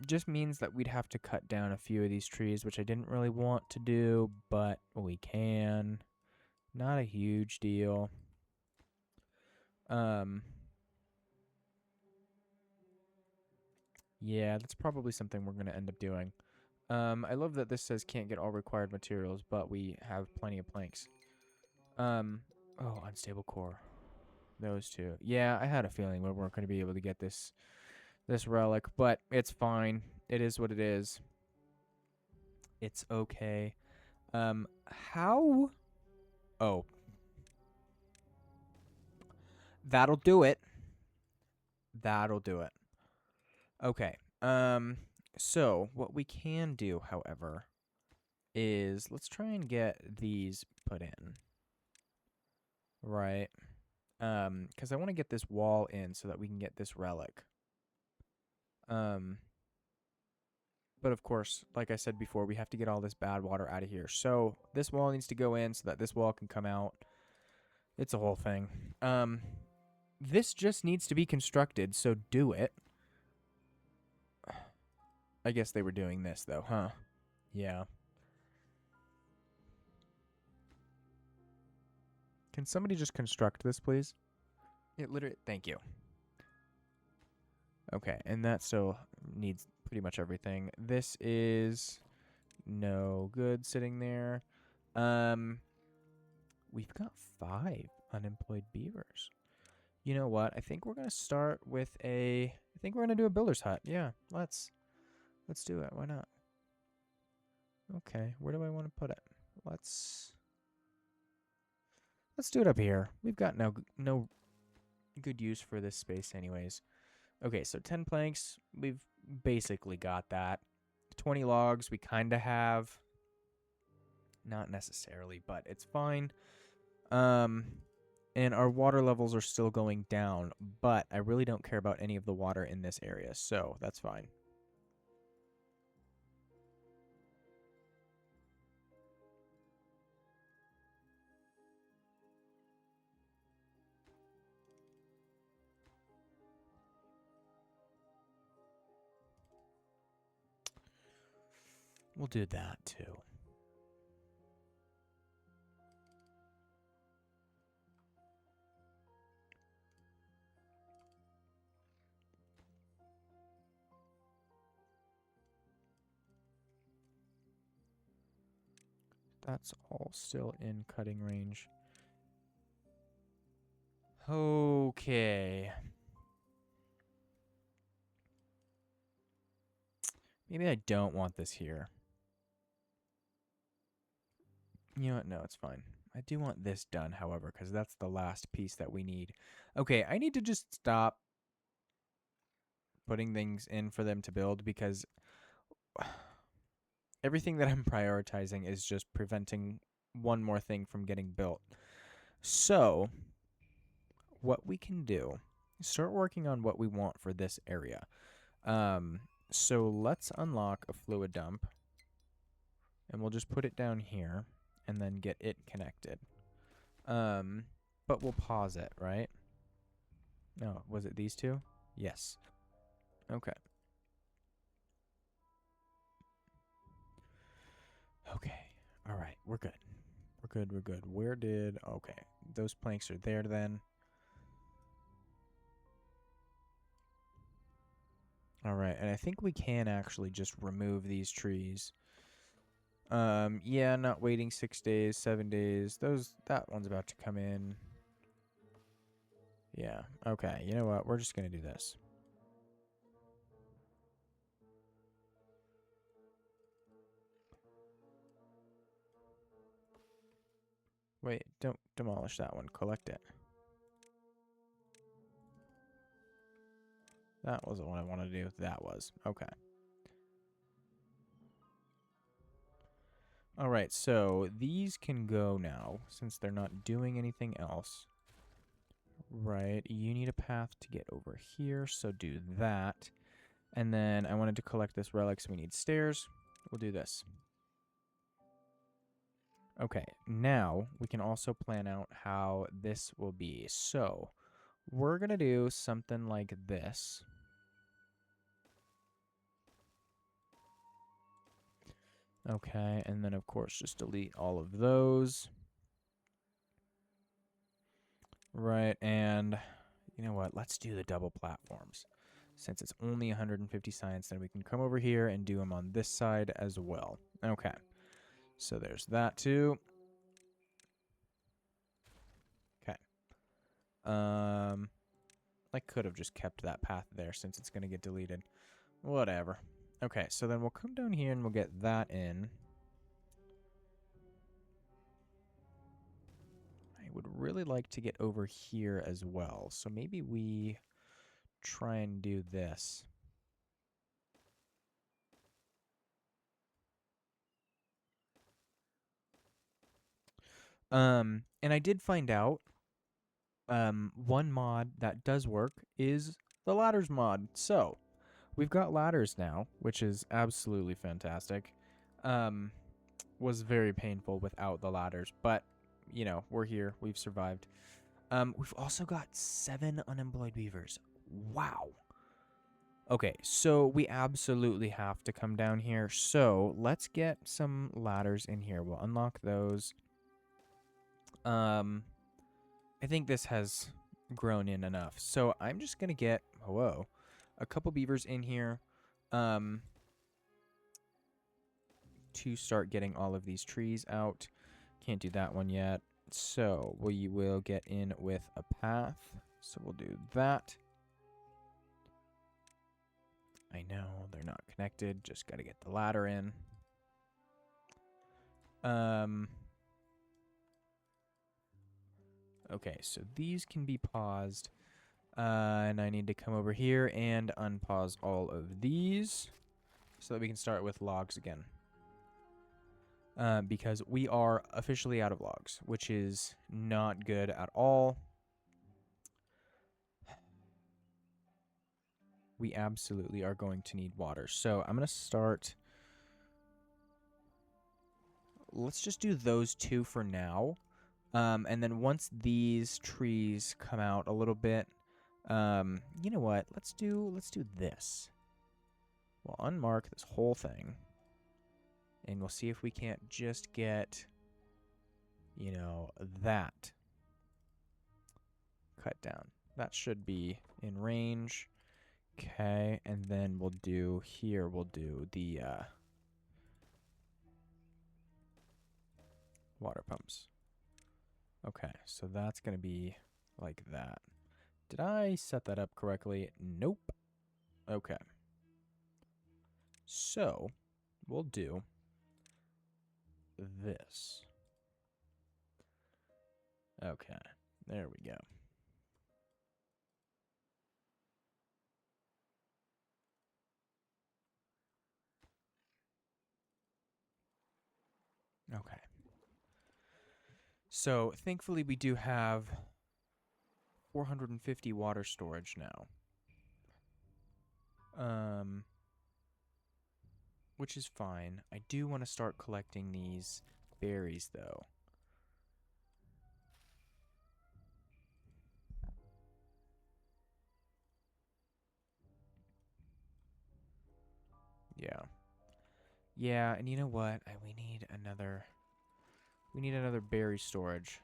Just means that we'd have to cut down a few of these trees, which I didn't really want to do, but we can. Not a huge deal. Yeah, that's probably something we're going to end up doing. I love that this says can't get all required materials, but we have plenty of planks. Oh, unstable core. Those 2. Yeah, I had a feeling we weren't going to be able to get this relic, but it's fine. It is what it is. It's okay. How? Oh. That'll do it. That'll do it. Okay. So what we can do, however, is let's try and get these put in. Right. Because I want to get this wall in so that we can get this relic. But of course, like I said before, we have to get all this bad water out of here. So this wall needs to go in so that this wall can come out. It's a whole thing. This just needs to be constructed, so do it. I guess they were doing this, though, huh? Yeah. Can somebody just construct this, please? It literally... Thank you. Okay, and that still needs pretty much everything. This is no good sitting there. We've got 5 unemployed beavers. You know what? I think we're going to start with a... I think we're going to do a builder's hut. Yeah, let's. Let's do it. Why not? Okay, where do I want to put it? Let's do it up here. We've got no good use for this space anyways. Okay, so 10 planks, we've basically got that. 20 logs, we kind of have. Not necessarily, but it's fine. And our water levels are still going down, but I really don't care about any of the water in this area, so that's fine. We'll do that too. That's all still in cutting range. Okay. Maybe I don't want this here. You know what? No, it's fine. I do want this done, however, because that's the last piece that we need. Okay, I need to just stop putting things in for them to build because everything that I'm prioritizing is just preventing one more thing from getting built. So, what we can do is start working on what we want for this area. So let's unlock a fluid dump, and we'll just put it down here, and then get it connected. But we'll pause it, right? No, was it these two? Yes. Okay. Okay. All right. We're good. We're good. We're good. Where did... Okay. Those planks are there then. All right. And I think we can actually just remove these trees. Yeah, not waiting 6 days, 7 days. That one's about to come in. Yeah. Okay. You know what? We're just going to do this. Wait, don't demolish that one. Collect it. That wasn't what I wanted to do. That was. Okay. All right, so these can go now since they're not doing anything else. Right, you need a path to get over here, so do that. And then I wanted to collect this relic, so we need stairs. We'll do this. Okay, now we can also plan out how this will be. So we're going to do something like this. Okay, and then of course just delete all of those. Right, and you know what? Let's do the double platforms. Since it's only 150 science, then we can come over here and do them on this side as well. Okay, so there's that too. Okay. I could have just kept that path there since it's going to get deleted. Whatever. Okay, so then we'll come down here and we'll get that in. I would really like to get over here as well. So maybe we try and do this. And I did find out one mod that does work is the ladders mod. So we've got ladders now, which is absolutely fantastic. Was very painful without the ladders, but you know, we're here. We've survived. We've also got 7 unemployed beavers. Wow. Okay, so we absolutely have to come down here. So let's get some ladders in here. We'll unlock those. I think this has grown in enough. So I'm just going to get, a couple beavers in here to start getting all of these trees out. Can't do that one yet. So we will get in with a path. So we'll do that. I know they're not connected. Just got to get the ladder in. Okay, so these can be paused. And I need to come over here and unpause all of these so that we can start with logs again. Because we are officially out of logs, which is not good at all. We absolutely are going to need water. So I'm going to start. Let's just do those two for now. And then once these trees come out a little bit, you know what? Let's do this. We'll unmark this whole thing. And we'll see if we can't just get, you know, that cut down. That should be in range. Okay, and then we'll do the water pumps. Okay, so that's going to be like that. Did I set that up correctly? Nope. Okay. So, we'll do this. Okay, there we go. Okay. So, thankfully we do have 450 water storage now. Which is fine. I do want to start collecting these berries, though. Yeah. Yeah, and you know what? We need another berry storage.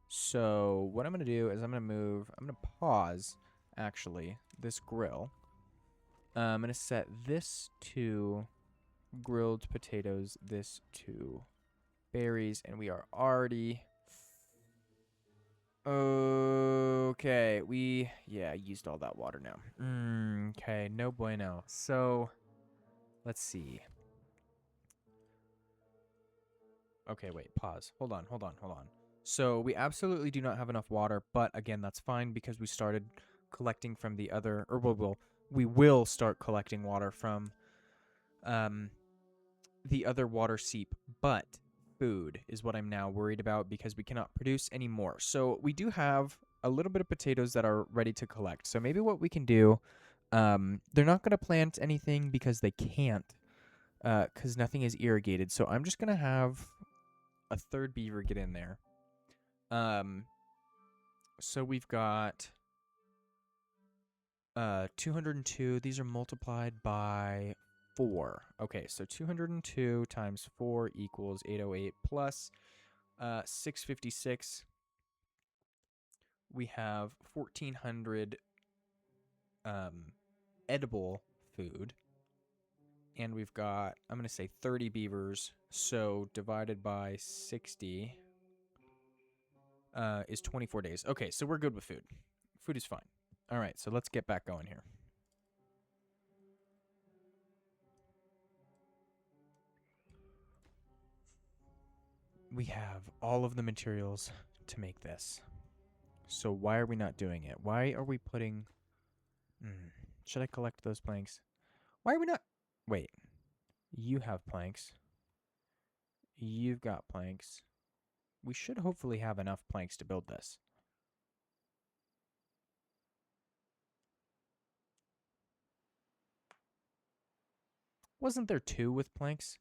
So, what I'm going to do is I'm going to pause, actually, this grill. I'm going to set this to grilled potatoes, this to berries, and we are already... Okay, we used all that water now. Okay, no bueno. So, let's see. Okay, wait, pause. Hold on. So, we absolutely do not have enough water, but again, that's fine because we started collecting from the other, or we will start collecting water from the other water seep, but food is what I'm now worried about because we cannot produce any more. So, we do have a little bit of potatoes that are ready to collect. So, maybe what we can do, they're not going to plant anything because they can't, because nothing is irrigated. So, I'm just going to have a third beaver get in there. So we've got 202. These are multiplied by 4. Okay, so 202 times 4 equals 808 plus 656. We have 1,400 edible food. And we've got, I'm going to say 30 beavers. So divided by 60 is 24 days. Okay, so we're good with food. Food is fine. All right, so let's get back going here. We have all of the materials to make this. So why are we not doing it? Why are we putting... should I collect those planks? Why are we not... Wait. You have planks. You've got planks. We should hopefully have enough planks to build this. Wasn't there 2 with planks?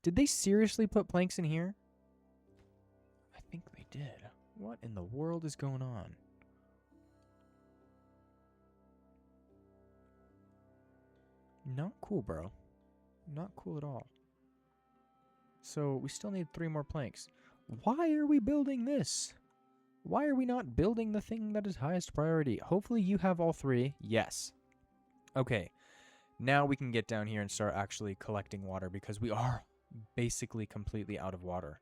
Did they seriously put planks in here? I think they did. What in the world is going on? Not cool, bro. Not cool at all. So we still need 3 more planks. Why are we building this? Why are we not building the thing that is highest priority? Hopefully you have all 3. Yes. Okay. Now we can get down here and start actually collecting water because we are basically completely out of water.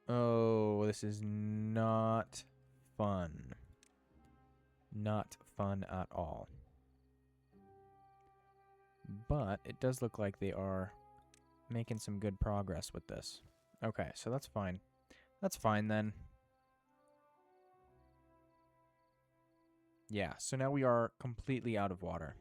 Oh, this is not fun. Not fun at all. But it does look like they are making some good progress with this. Okay, so that's fine. That's fine then. Yeah, so now we are completely out of water.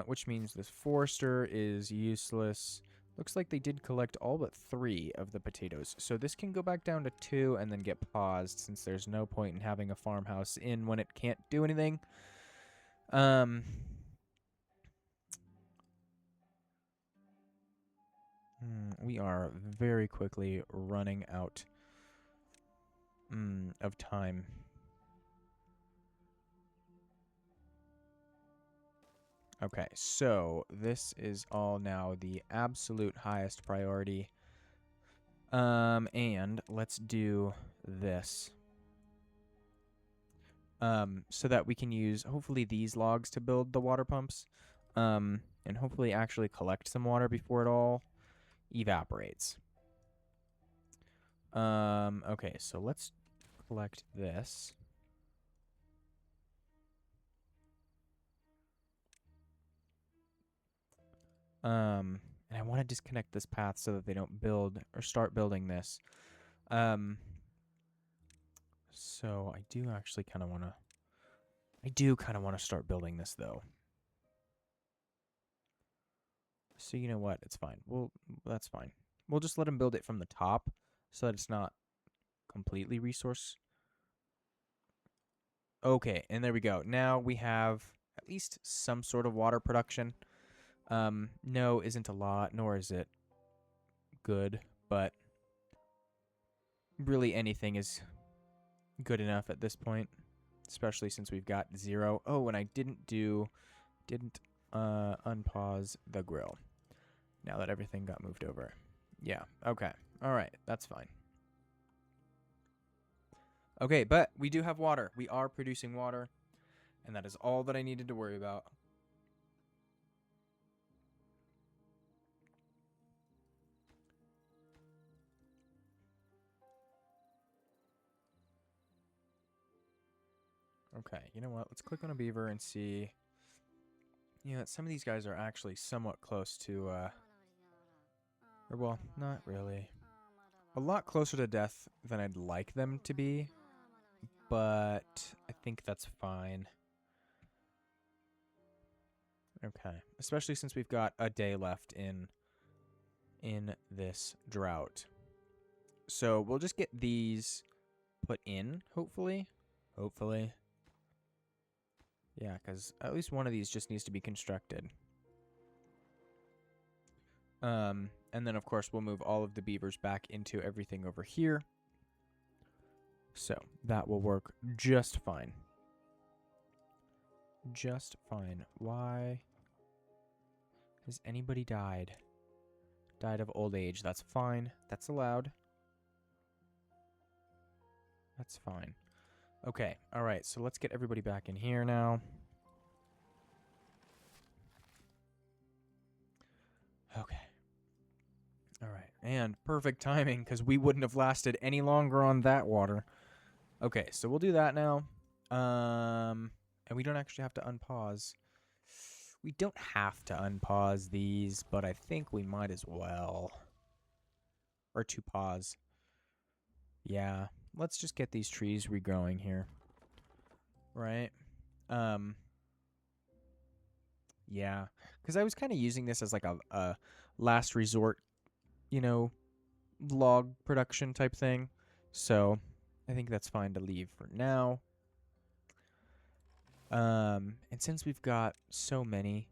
Which means this forester is useless. Looks like they did collect all but 3 of the potatoes. So this can go back down to 2 and then get paused since there's no point in having a farmhouse in when it can't do anything. We are very quickly running out of time. Okay, so this is all now the absolute highest priority. And let's do this. So that we can use, hopefully, these logs to build the water pumps. And hopefully actually collect some water before it all evaporates. Okay, so let's collect this. And I want to disconnect this path so that they don't build or start building this. So I do actually kind of want to... I do kind of want to start building this, though. So you know what? It's fine. Well, that's fine. We'll just let them build it from the top so that it's not completely resource. Okay, and there we go. Now we have at least some sort of water production. No isn't a lot, nor is it good, but really anything is good enough at this point, especially since we've got 0. Oh, and I didn't unpause the grill now that everything got moved over. Yeah, okay. All right, that's fine. Okay, but we do have water. We are producing water, and that is all that I needed to worry about. Okay, you know what? Let's click on a beaver and see. Yeah, some of these guys are actually somewhat close to, or well, not really. A lot closer to death than I'd like them to be, but I think that's fine. Okay, especially since we've got a day left in this drought. So we'll just get these put in, hopefully. Hopefully. Yeah, because at least one of these just needs to be constructed. And then, of course, we'll move all of the beavers back into everything over here. So that will work just fine. Just fine. Why has anybody died? Died of old age. That's fine. That's allowed. That's fine. Okay. All right. So let's get everybody back in here now. Okay. All right. And perfect timing because we wouldn't have lasted any longer on that water. Okay. So we'll do that now. And we don't actually have to unpause. We don't have to unpause these, but I think we might as well. Or to pause. Yeah. Let's just get these trees regrowing here. Right? Yeah. Because I was kind of using this as like a last resort, you know, log production type thing. So I think that's fine to leave for now. And since we've got so many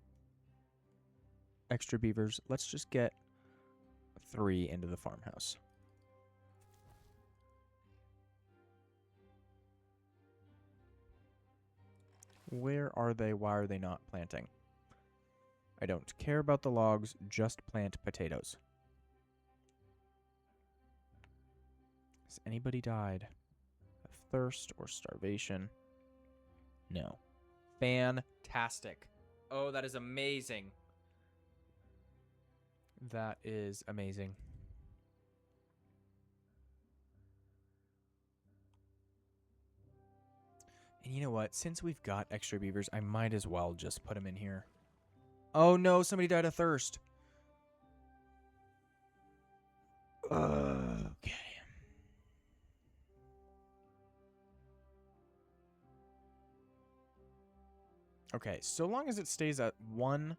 extra beavers, let's just get 3 into the farmhouse. Where are they? Why are they not planting? I don't care about the logs, just plant potatoes. Has anybody died of thirst or starvation? No. Fantastic. Oh, that is amazing. That is amazing. And you know what? Since we've got extra beavers, I might as well just put them in here. Oh no, somebody died of thirst. Okay. Okay, so long as it stays at 1,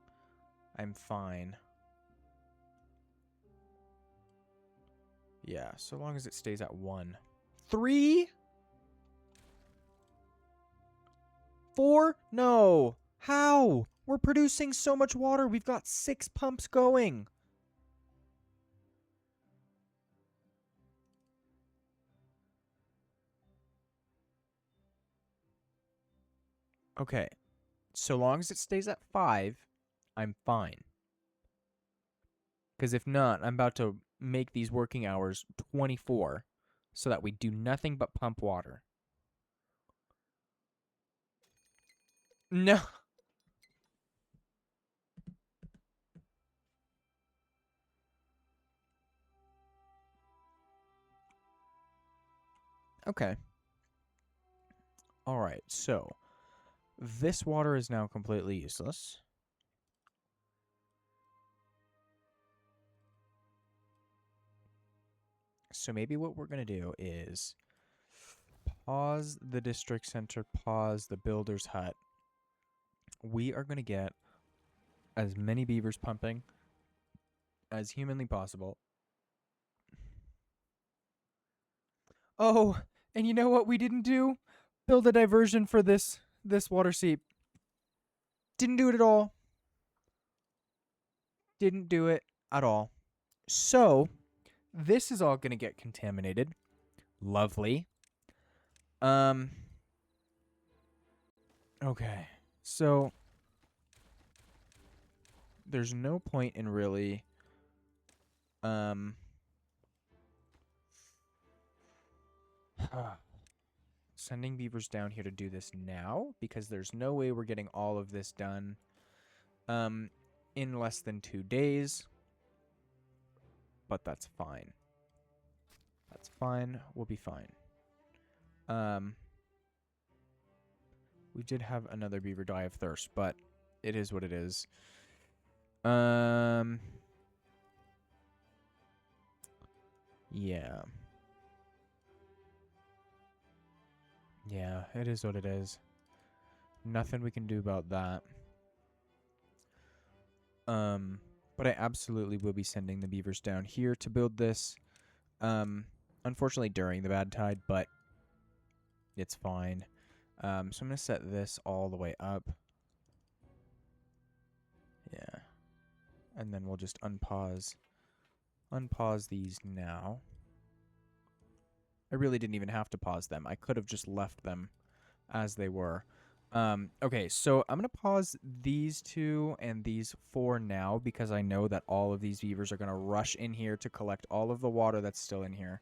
I'm fine. Yeah, so long as it stays at 1. 3? 4? No. How? We're producing so much water. We've got 6 pumps going. Okay. So long as it stays at 5, I'm fine. Because if not, I'm about to make these working hours 24 so that we do nothing but pump water. No. Okay. All right. So this water is now completely useless. So maybe what we're going to do is pause the district center, pause the builder's hut. We are going to get as many beavers pumping as humanly possible. Oh, and you know what we didn't do? Build a diversion for this water seep. Didn't do it at all. Didn't do it at all. So, this is all going to get contaminated. Lovely. Okay. So, there's no point in really sending beavers down here to do this now, because there's no way we're getting all of this done in less than 2 days. But that's fine. That's fine. We'll be fine. We did have another beaver die of thirst, but it is what it is. Yeah. Yeah, it is what it is. Nothing we can do about that. But I absolutely will be sending the beavers down here to build this. Unfortunately during the bad tide, but it's fine. So I'm going to set this all the way up. Yeah. And then we'll just unpause these now. I really didn't even have to pause them. I could have just left them as they were. Okay, so I'm going to pause these 2 and these 4 now because I know that all of these beavers are going to rush in here to collect all of the water that's still in here.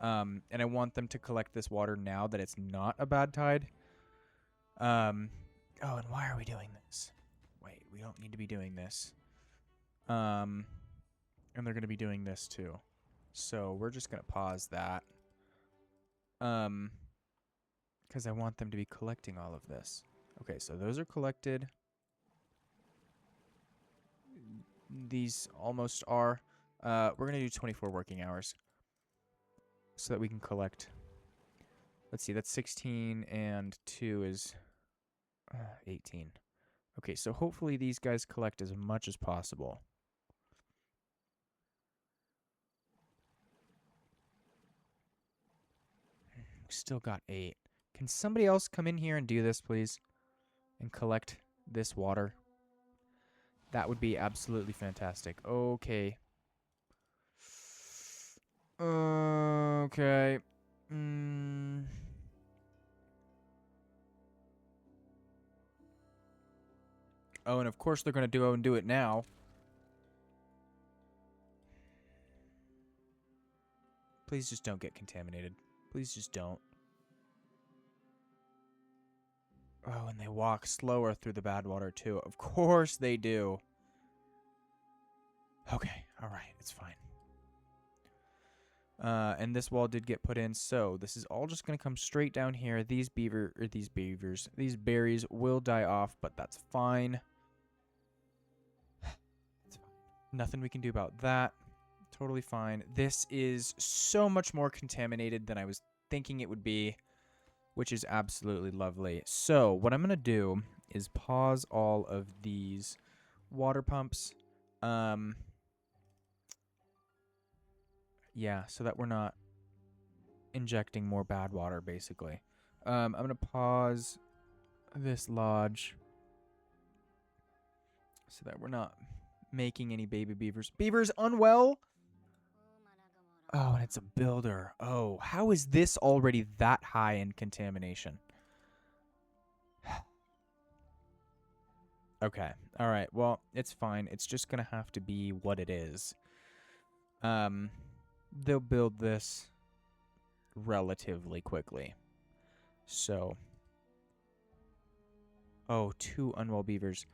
And I want them to collect this water now that it's not a bad tide. Oh, and why are we doing this? Wait, we don't need to be doing this. And they're going to be doing this too. So we're just going to pause that. Because I want them to be collecting all of this. Okay, so those are collected. These almost are. We're going to do 24 working hours so that we can collect. Let's see, that's 16 and 2 is 18. Okay, so hopefully these guys collect as much as possible. We still got 8. Can somebody else come in here and do this, please? And collect this water? That would be absolutely fantastic. Okay. Okay. Oh, and of course they're going to go and do it now. Please just don't get contaminated. Please just don't. Oh, and they walk slower through the bad water, too. Of course they do. Okay, alright, it's fine. And this wall did get put in, so this is all just going to come straight down here. These berries will die off, but that's fine. Nothing we can do about that. Totally fine. This is so much more contaminated than I was thinking it would be, which is absolutely lovely. So what I'm going to do is pause all of these water pumps. Yeah, so that we're not injecting more bad water, basically. I'm going to pause this lodge so that we're not making any baby beavers. Beavers unwell? Oh, and it's a builder. Oh, how is this already that high in contamination? Okay. All right. Well, it's fine. It's just going to have to be what it is. They'll build this relatively quickly. So, oh, 2 unwell beavers.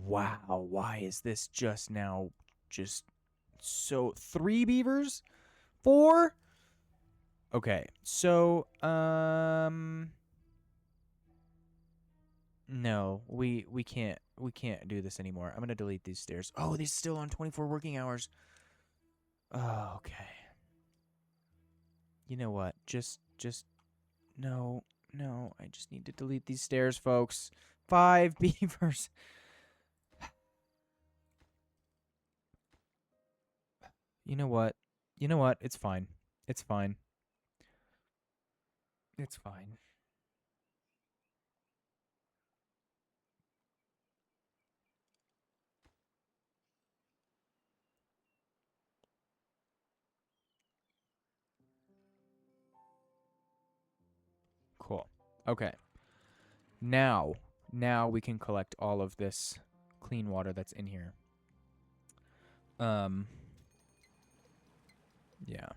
Wow, why is this just now just so 3 beavers? 4? Okay. So, no, we can't do this anymore. I'm going to delete these stairs. Oh, these still on 24 working hours. Oh, okay. You know what? Just no, I just need to delete these stairs, folks. 5 beavers. You know what? It's fine. It's fine. It's fine. Cool. Okay. Now we can collect all of this clean water that's in here. Yeah.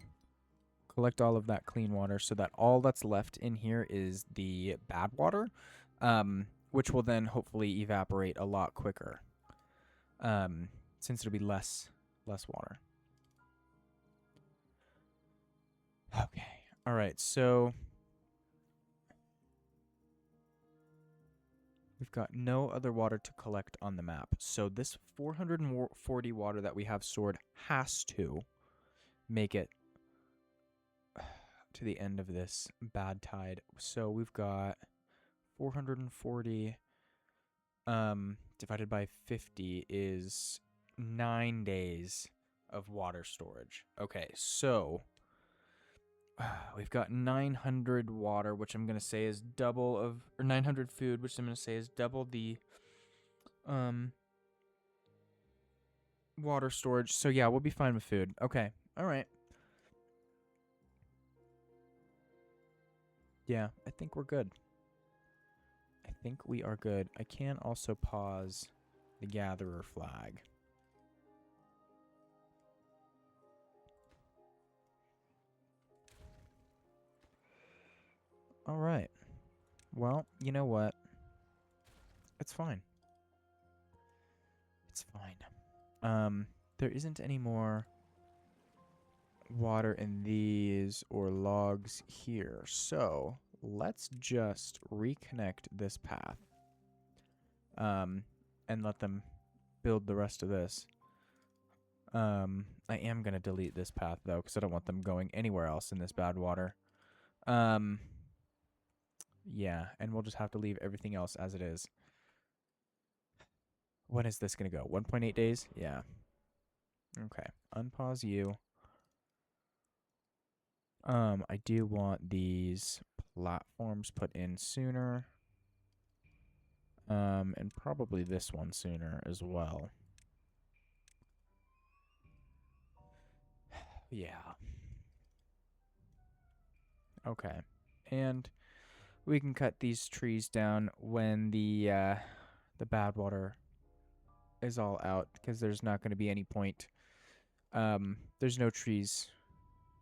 Collect all of that clean water so that all that's left in here is the bad water, which will then hopefully evaporate a lot quicker, since it'll be less water. Okay. All right. So we've got no other water to collect on the map. So this 440 water that we have stored has to make it to the end of this bad tide. So we've got 440 divided by 50 is 9 days of water storage. Okay, so we've got 900 water, which I'm going to say is double of, or 900 food, which I'm going to say is double the water storage. So yeah, we'll be fine with food. Okay. All right. Yeah, I think we're good. I think we are good. I can also pause the gatherer flag. All right. Well, you know what? It's fine. It's fine. There isn't any more water in these or logs here. So let's just reconnect this path. And let them build the rest of this. I am going to delete this path, though, because I don't want them going anywhere else in this bad water. Yeah, and we'll just have to leave everything else as it is. When is this going to go? 1.8 days? Yeah. Okay. Unpause you. I do want these platforms put in sooner. And probably this one sooner as well. Yeah. Okay. And we can cut these trees down when the bad water is all out, because there's not going to be any point. There's no trees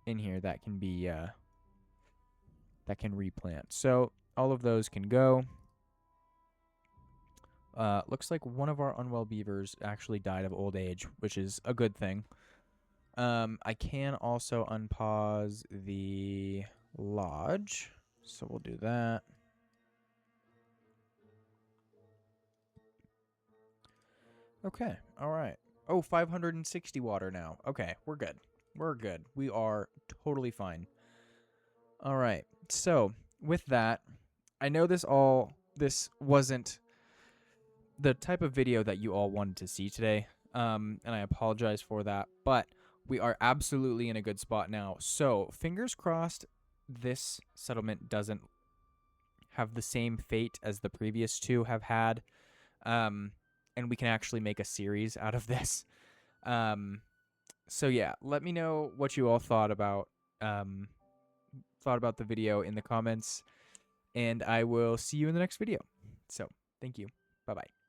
in here that can be that can replant. So all of those can go. Looks like one of our unwell beavers actually died of old age, which is a good thing. I can also unpause the lodge, so we'll do that. Okay, all right. Oh, 560 water now. Okay, we're good. We're good. We are totally fine. All right. So, with that, I know this wasn't the type of video that you all wanted to see today. And I apologize for that, but we are absolutely in a good spot now. So, fingers crossed this settlement doesn't have the same fate as the previous two have had. And we can actually make a series out of this. So yeah, let me know what you all um thought about the video in the comments, and I will see you in the next video. So, thank you. Bye-bye.